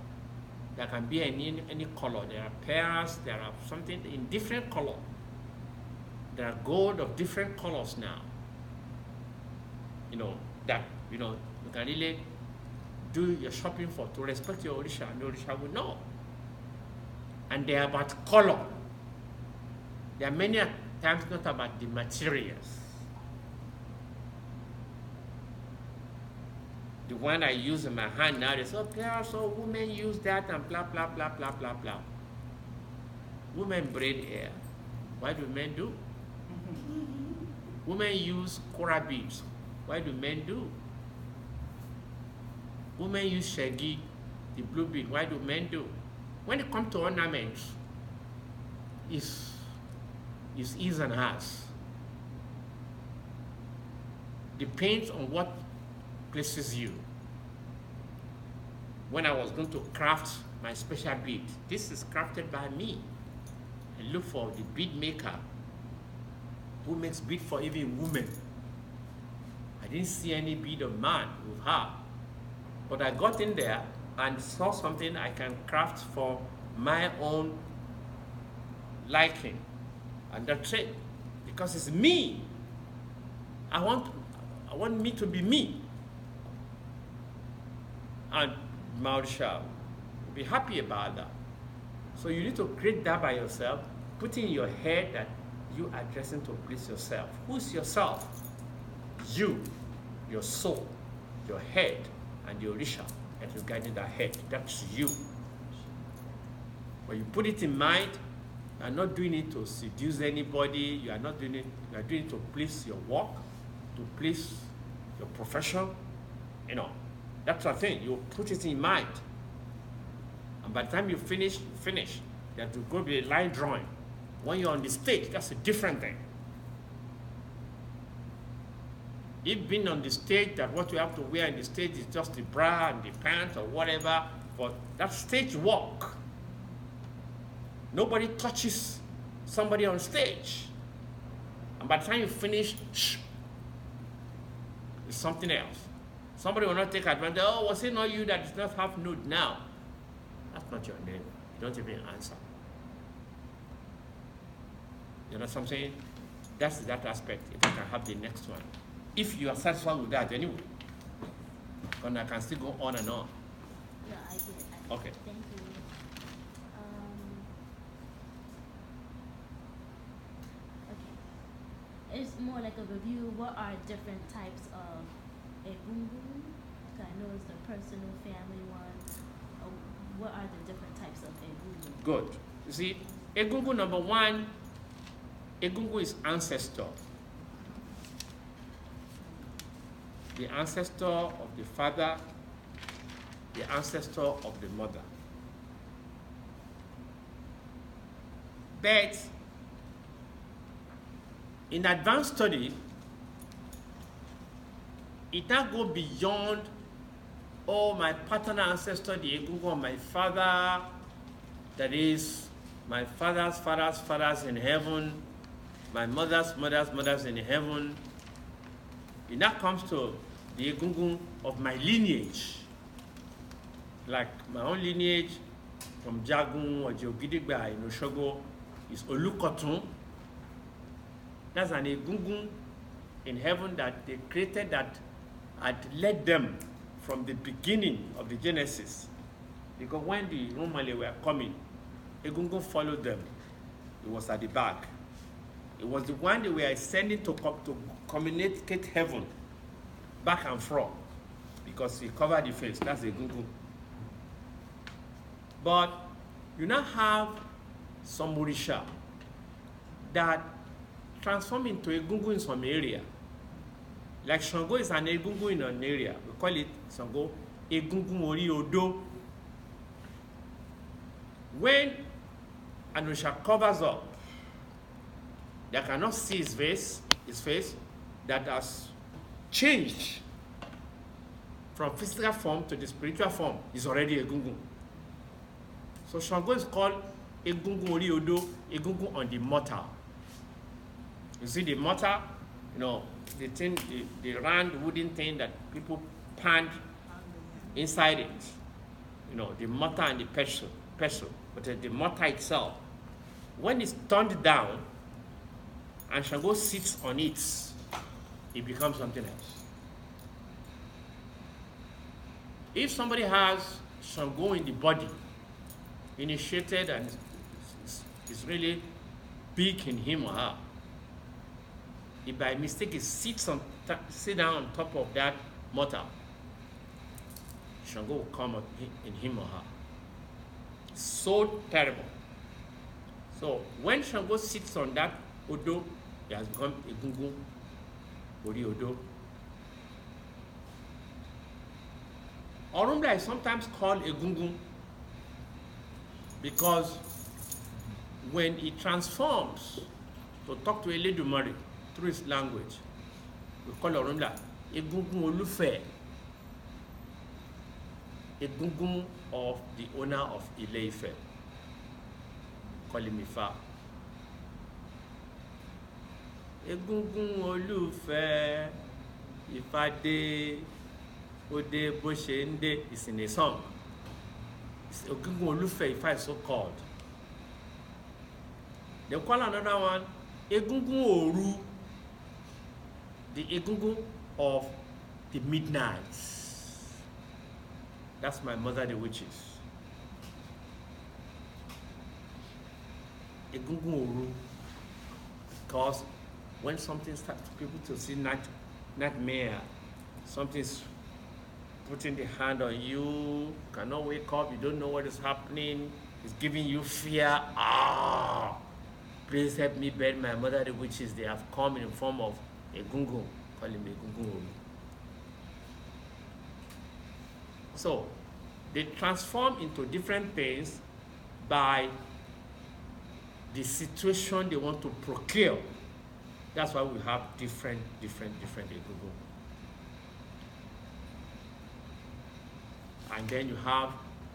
that can be any color. There are pearls, there are something in different color. There are gold of different colors now. That you can really do your shopping for, to respect your Orisha, and the Orisha will know. And they are about color. There are many times not about the materials. The one I use in my hand now, they say, okay, so women use that and blah, blah, blah, blah, blah, blah. Women braid hair. Why do men do? Women use coral beads. Why do men do? Women use shaggy, the blue bead. Why do men do? When it comes to ornaments, it's his and hers. Depends on what pleases you. When I was going to craft my special bead, this is crafted by me. I look for the bead maker who makes bead for even women. I didn't see any bead of man with her, but I got in there and saw something I can craft for my own liking, and that's it, because it's me. I want me to be me, and Mauritius will be happy about that. So you need to create that by yourself, put in your head that you are dressing to please yourself. Who's yourself? You, your soul, your head, and your Orisha that is guiding that head. That's you. When you put it in mind, you are not doing it to seduce anybody. You are not doing it. You are doing it to please your work, to please your profession. That's the thing. You put it in mind, and by the time you finish, you have to go be a line drawing. When you're on the stage, that's a different thing. If being on the stage, that what you have to wear on the stage is just the bra and the pants or whatever, but that's stage work. Nobody touches somebody on stage. And by the time you finish, it's something else. Somebody will not take advantage. Oh, was it not you that does not have nude now? That's not your name. You don't even answer. You know what I'm saying? That's that aspect. If I can have the next one. If you are satisfied with that anyway. And I can still go on and on. No, I did. Okay. Thank you. Okay. It's more like a review. What are different types of egungun? I know it's the personal family one. What are the different types of egungun? Good. You see, egungun number one, egungun is ancestor. The ancestor of the father, the ancestor of the mother. But in advanced study, it now go beyond, oh, my paternal ancestor, the egungun of my father, that is my father's father's fathers in heaven, my mother's mother's mothers in heaven. It now comes to the egungun of my lineage, like my own lineage from Jagun or Jogidigba in Osogbo, is Olukotun. That's an Egungun in heaven that they created that had led them from the beginning of the Genesis. Because when the Romans were coming, Egungun followed them. It was at the back. It was the one they were sending to communicate heaven back and forth, because he covered the face. That's Egungun. But you now have some Orisha that transform into Egungun in some area. Like Shango is an Egungun in an area. We call it Shango Egungun Ori Odo. When an Orisha covers up, they cannot see his face that has changed from physical form to the spiritual form, is already Egungun. So Shango is called Egungun Ori Odo, Egungun on the mortar. You see the mortar, you know, the thing, the round wooden thing that people pound inside it. You know, the mortar and the pestle. But the mortar itself, when it's turned down and Shango sits on it, it becomes something else. If somebody has Shango in the body, initiated and is really big in him or her, if by mistake he sit down on top of that mortar, Shango will come up in him or her. So terrible. So when Shango sits on that Odo, he has become Egungun Ori Odo. Orumla is sometimes called Egungun because when he transforms to talk to Eledumare through his language, we call Orumla Egungun Olufe, Egungun of the owner of Ile-Ife, call him Ifa. Egungun Olufe, Ifade, Ode Boshende is in a song. Egungun Olufe, Ifa is so called. They call another one Egungun Oru, the Egungun of the midnight. That's my mother, the witches. Egungun Oru, because when something starts, people to see nightmare, something's putting the hand on you, cannot wake up, you don't know what is happening, it's giving you fear. Please help me bury my mother, the witches. They have come in the form of Egungun, call him Egungun Oru. So they transform into different things by the situation they want to procure. That's why we have different Egungun. And then you have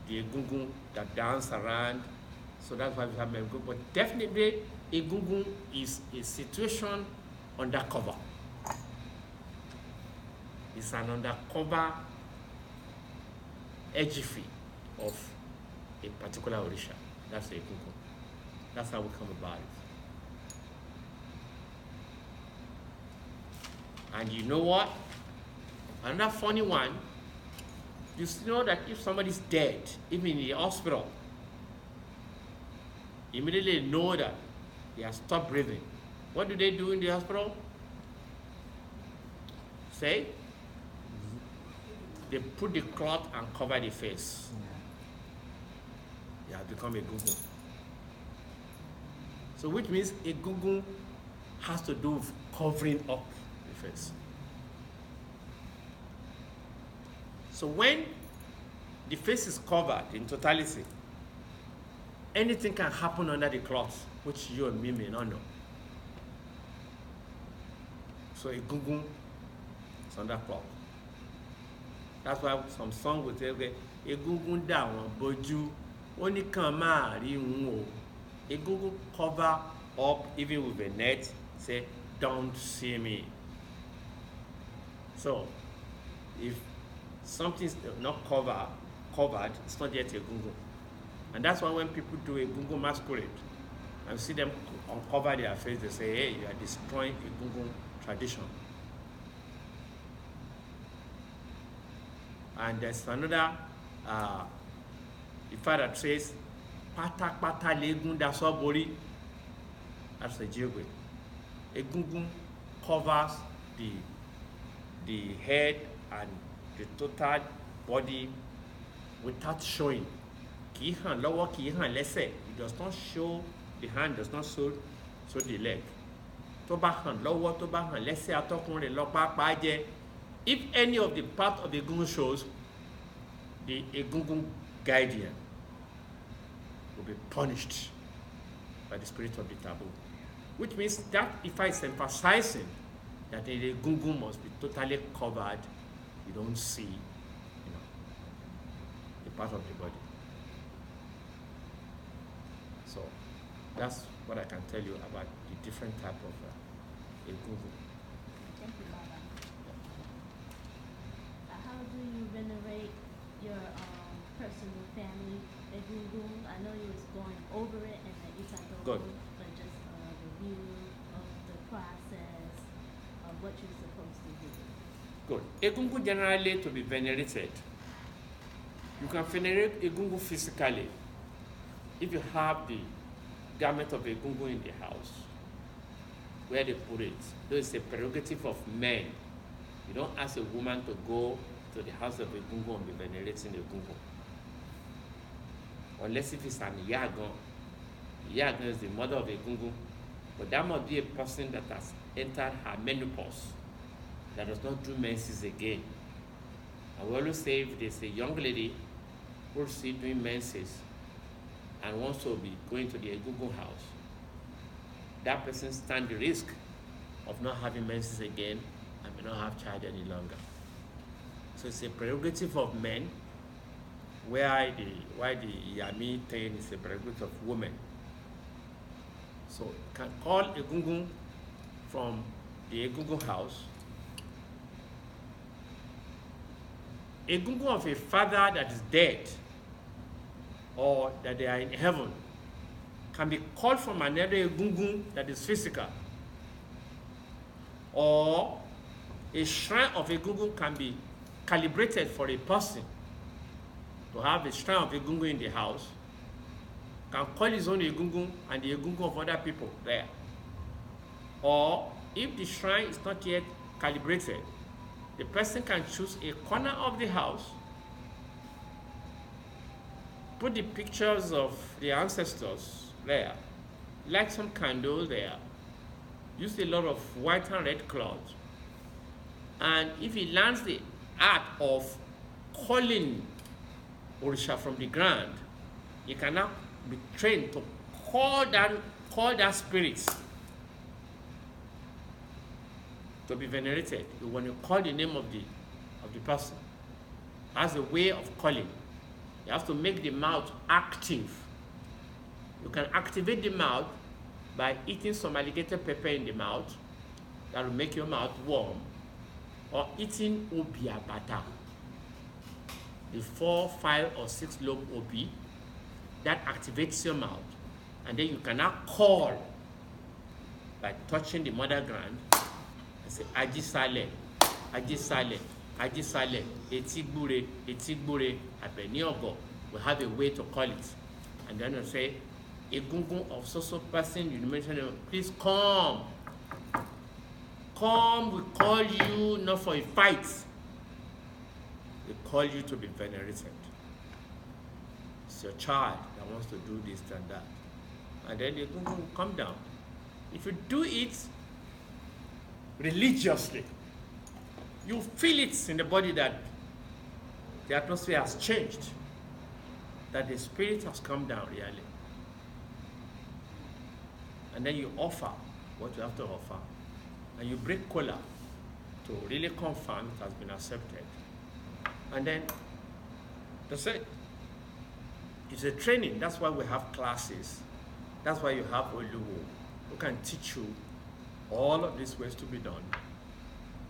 the Egungun that dance around. So that's why we have Egungun. But definitely Egungun is a situation undercover. It's an undercover edify of a particular Orisha. That's the Egungun. That's how we come about it. And you know what? Another funny one, you know that if somebody's dead, even in the hospital, immediately know that they have stopped breathing. What do they do in the hospital? Say? They put the cloth and cover the face. They have become Egungun. So which means Egungun has to do with covering up the face. So when the face is covered in totality, anything can happen under the cloth, which you and me may not know. So Egungun is under cloth. That's why some song will say, okay, Egungun da won boju, oni kan ma ri un o. Egungun cover up even with a net, say, don't see me. So if something's not covered, it's not yet Egungun. And that's why when people do Egungun masquerade, and see them uncover their face, they say, hey, you are destroying Egungun tradition. And there's another Ifa that says, Pata pata legun daso bori. That's a Jigwe. Egungun covers the head and the total body without showing. Ki han lower, ki han lese. It does not show the hand, does not show the leg. Toba han lower, toba han lese atokun re lopa paje. If any of the part of the Egungun shows, the Egungun guardian will be punished by the spirit of the taboo. Which means that Ifa is emphasizing that the Egungun must be totally covered. You don't see, the part of the body. So that's what I can tell you about the different type of Egungun. Thank you, Baba. How do you venerate your personal family Egungun? I know you was going over it and that you talked over, Good. but just a review of the process of what you're supposed to do. Good. Egungun generally to be venerated. You can venerate Egungun physically if you have the garment of Egungun in the house, where they put it. Though it's a prerogative of men. You don't ask a woman to go to the house of Egungun and be venerating Egungun. Unless if it's an Yagan. Yagan is the mother of Egungun. But that must be a person that has entered her menopause, that does not do menses again. And we always say if there's a young lady who's still doing menses and wants to be going to the Egungun house, that person stands the risk of not having menses again and may not have child any longer. So it's a prerogative of men, why the Yami thing is a prerogative of women. So you can call Egungun from the Egungun house. Egungun of a father that is dead or that they are in heaven can be called from another Egungun that is physical. Or a shrine of Egungun can be calibrated for a person to have a shrine of Egungun in the house, can call his own Egungun and the Egungun of other people there. Or if the shrine is not yet calibrated, the person can choose a corner of the house, put the pictures of the ancestors there, light some candle there, use a lot of white and red cloth, and if he learns the art of calling Orisha from the ground, he can now be trained to call that spirit to be venerated. When you call the name of the person, as a way of calling, you have to make the mouth active. You can activate the mouth by eating some alligator pepper in the mouth, that will make your mouth warm, or eating obi abata, the 4, 5, or 6 lobe obi, that activates your mouth, and then you can now call by touching the mother ground and say Ajisale, Ajisale, Ajisale, Etigbure, Etigbure, Abeniogo. We have a way to call it, and then you say Egungun of so person, you mention them, please come. Come, we call you not for a fight. We call you to be venerated. It's your child that wants to do this and that. And then the Egungun will come down. If you do it religiously, you feel it in the body that the atmosphere has changed, that the spirit has come down really. And then you offer what you have to offer, and you break kola to really confirm it has been accepted. And then that's it. It's a training. That's why we have classes. That's why you have Oluwo, who can teach you all of these ways to be done.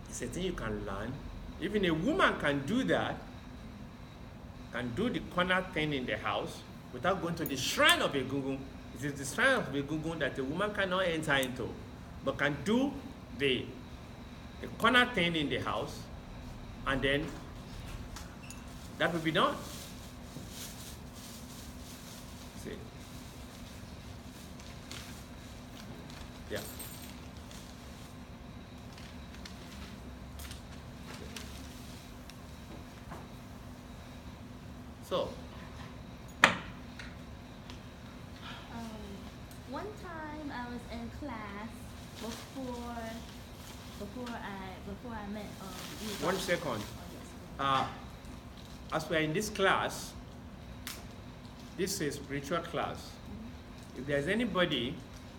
It's a thing you can learn. Even a woman can do that, can do the corner thing in the house without going to the shrine of Egungun. It is the shrine of Egungun that a woman cannot enter into, but can do the corner thing in the house, and then that will be done. See? Yeah. So, one time I was in class before I met you. 1 second. Oh, yes. As we are in this class, this is a spiritual class. If there's anybody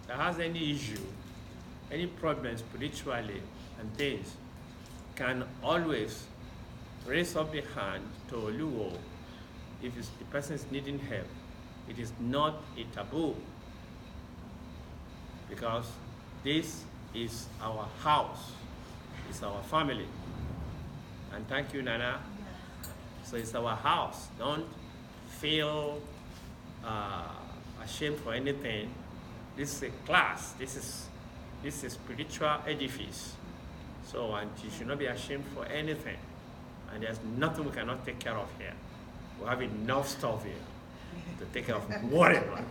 that has any issue, any problems spiritually and things, can always raise up the hand to Oluwo if the person is needing help. It is not a taboo, because this is our house, it's our family. And thank you, Nana. So it's our house. Don't feel ashamed for anything. This is a class. This is a spiritual edifice. So, and you should not be ashamed for anything. And there's nothing we cannot take care of here. We have enough stuff here to take care of whatever.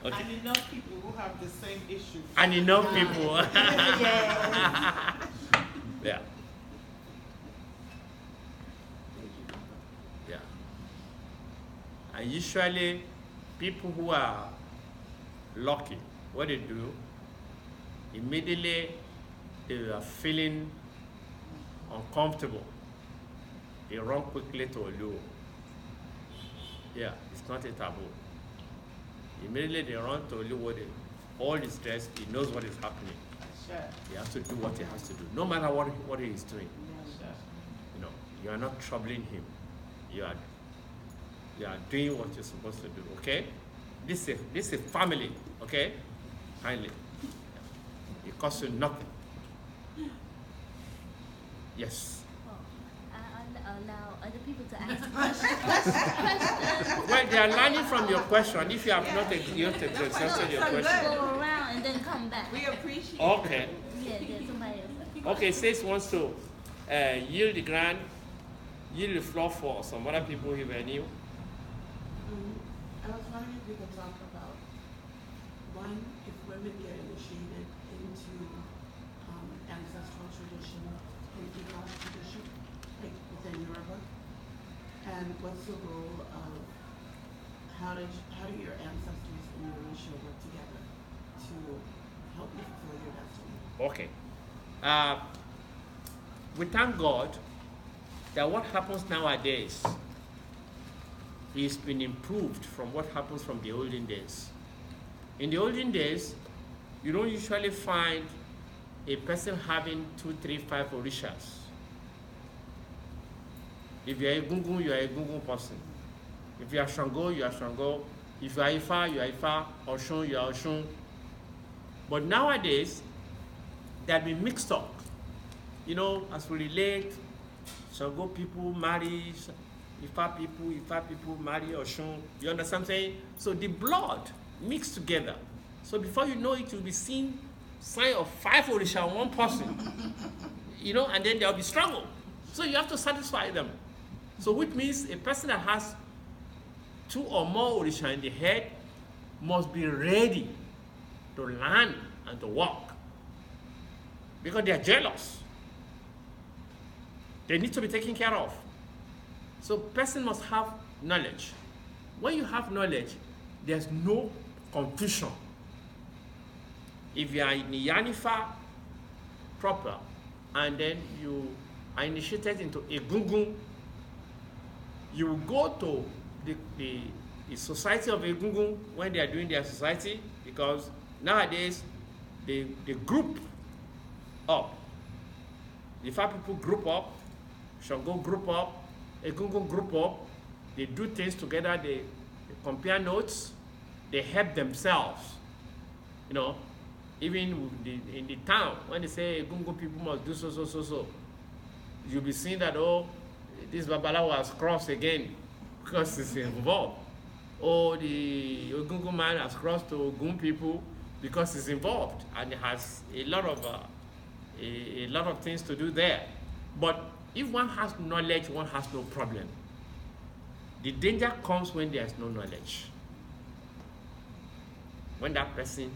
Okay. And enough people who have the same issue. And enough people. Yeah. Yeah. And usually, people who are lucky, what they do, immediately they are feeling uncomfortable, they run quickly to Oluwo. Yeah, it's not a taboo. Immediately they run to Oluwo, all is stressed, he knows what is happening. Sure. He has to do what he has to do, no matter what he is doing. Sure. You know, you are not troubling him. You are doing what you're supposed to do, okay? This is a family, okay? Kindly. It costs you nothing. Yes. Well, I allow other people to ask questions. Well, they are learning from your question. If you have not answered your question. Go around and then come back. We appreciate Okay. Yeah, there's somebody else. Okay, Sis wants to yield the ground, yield the floor for some other people who were new. I was wondering if we could talk about, one, if women get initiated into ancestral tradition and Ifa tradition, like within Yoruba, and what's the role of, how do your ancestors and your Orisha work together to help you fulfill your destiny? Okay. We thank God that what happens nowadays is been improved from what happens from the olden days. In the olden days, you don't usually find a person having 2, 3, 5 Orishas. If you are a Gungun, you are a Gungun person. If you are Shango, you are Shango. If you are Ifa, you are Ifa. Oshun, you are Oshun. But nowadays, they have been mixed up. You know, as we relate, Shango people marry Ifa people marry Oshun. You understand what I'm saying? So the blood mixed together. So before you know it, you'll be seeing sign of 5 Orisha in one person. You know, and then there'll be struggle. So you have to satisfy them. So which means a person that has 2 or more Orisha in the head must be ready to learn and to walk. Because they are jealous. They need to be taken care of. So person must have knowledge. When you have knowledge, there's no confusion. If you are in Yanifa proper, and then you are initiated into a Gungun, you will go to the society of Egungun when they are doing their society, because nowadays they group up. The 5 people group up, Shango group up, Egungun group up, they do things together, they compare notes, they help themselves. You know, even in the town, when they say Egungun people must do so, you'll be seeing that, oh, this Babalawo has crossed again, because it's involved. or the Ogungun man has crossed to Ogun people because he's involved and has a lot of things to do there. But if one has knowledge, one has no problem. The danger comes when there is no knowledge. When that person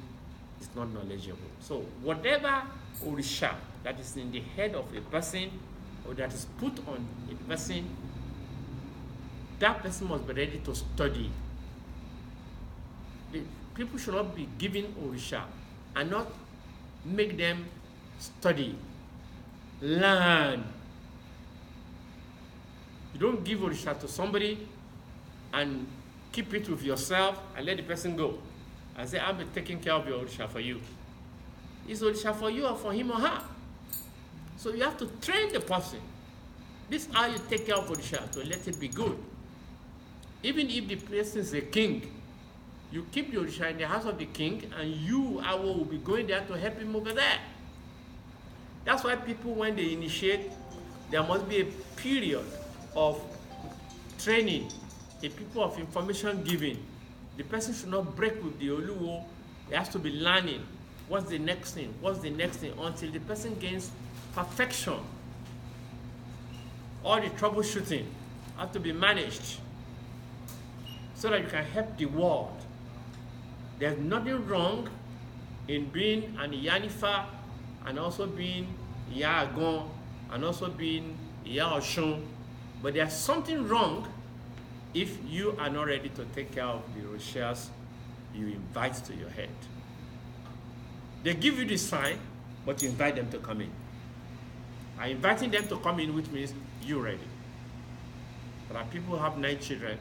is not knowledgeable. So whatever Orisha that is in the head of a person or that is put on a person, that person must be ready to study. The people should not be given Orisha and not make them study, learn. You don't give Orisha to somebody and keep it with yourself and let the person go and say, I'll be taking care of your Orisha for you. Is Orisha for you or for him or her? So you have to train the person. This is how you take care of Orisha, to let it be good. Even if the person is a king, you keep the Orisha in the house of the king, and you, Awo, will be going there to help him over there. That's why people, when they initiate, there must be a period of training, a people of information giving. The person should not break with the Oluwo. He has to be learning. What's the next thing? What's the next thing? Until the person gains perfection. All the troubleshooting has to be managed so that you can help the world. There's nothing wrong in being an Iyanifa and also being Iya Agon and also being Iya Oshun, but there's something wrong if you are not ready to take care of the Orishas you invite to your head. They give you the sign, but you invite them to come in. And inviting them to come in, which means you're ready. There are people who have 9 children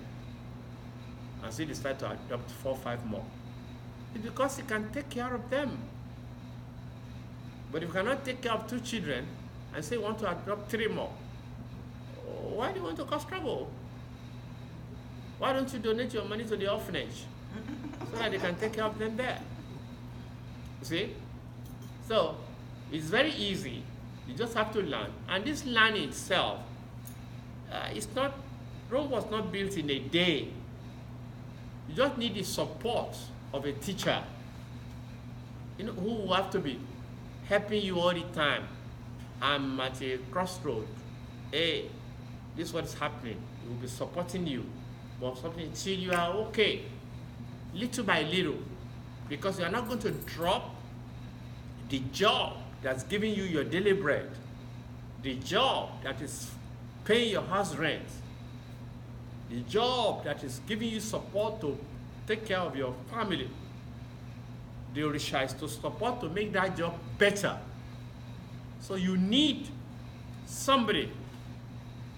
and still decide to adopt 4 or 5 more. It's because you can take care of them. But if you cannot take care of 2 children and say you want to adopt 3 more, why do you want to cause trouble? Why don't you donate your money to the orphanage so that they can take care of them there? You see? So it's very easy. You just have to learn. And this learning itself, Rome was not built in a day. You just need the support of a teacher, who will have to be helping you all the time. I'm at a crossroad. Hey, this is what's happening. He will be supporting you. But something until you are okay, little by little, because you are not going to drop the job that's giving you your daily bread, the job that is paying your house rent, the job that is giving you support to take care of your family. The Orisha is to support to make that job better. So you need somebody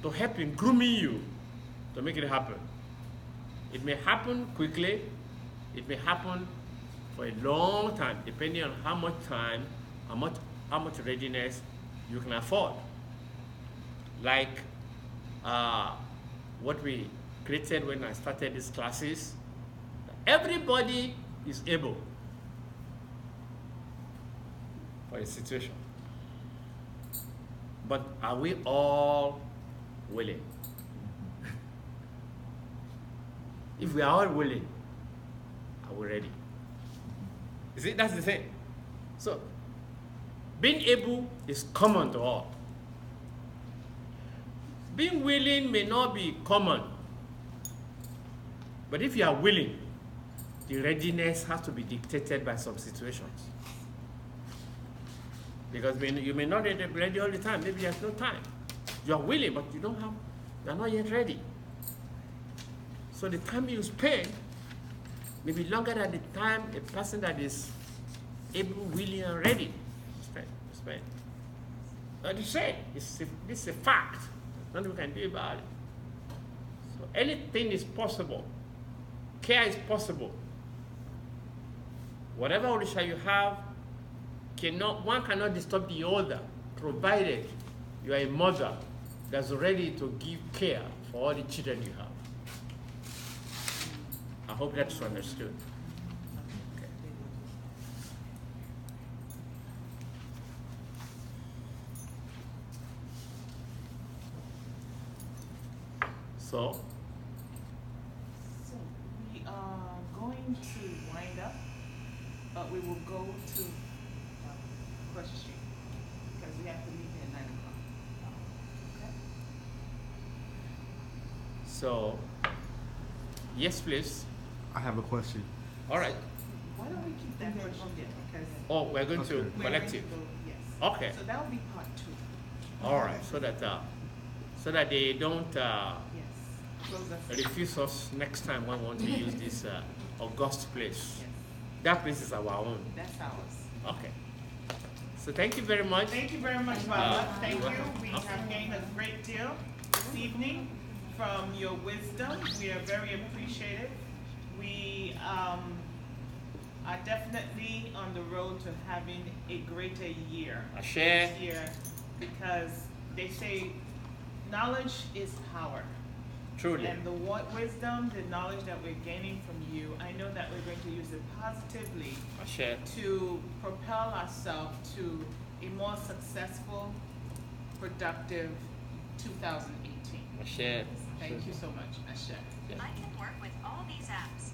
to help in grooming you to make it happen. It may happen quickly, it may happen for a long time, depending on how much time, how much readiness you can afford. Like what we created when I started these classes, everybody is able for a situation. But are we all willing? If we are all willing, are we ready? You see, that's the thing. So, being able is common to all. Being willing may not be common. But if you are willing, the readiness has to be dictated by some situations. Because you may not be ready all the time. Maybe there's no time. You are willing, but you are not yet ready. So the time you spend may be longer than the time a person that is able, willing, and ready to spend. Like you said, this is a fact. Nothing we can do about it. So anything is possible. Care is possible. Whatever Orisha you have, one cannot disturb the other, provided you are a mother that's ready to give care for all the children you have. I hope that's understood. Okay. So soon to wind up, but we will go to Cross Street because we have to leave here at 9 o'clock. Okay? So, yes, please. I have a question. All right. Why don't we keep that question there? Because Oh, we're going to Okay. we're collect going it. to go, yes. Okay. So that will be part 2. All right. So that they don't Yes. Close us. refuse us next time when we want to use this august place. Yes. That place is our own. That's ours. Okay. So thank you very much. Thank you very much, Baba. Thank you're you. welcome. We have gained a great deal this evening from your wisdom. We are very appreciative. We are definitely on the road to having a greater year Ashe. this year because they say knowledge is power. Truly. And the wisdom, the knowledge that we're gaining from you, I know that we're going to use it positively Ashe. to propel ourselves to a more successful, productive 2018. Ashe. Thank you so much, Ashe. I can work with all these apps.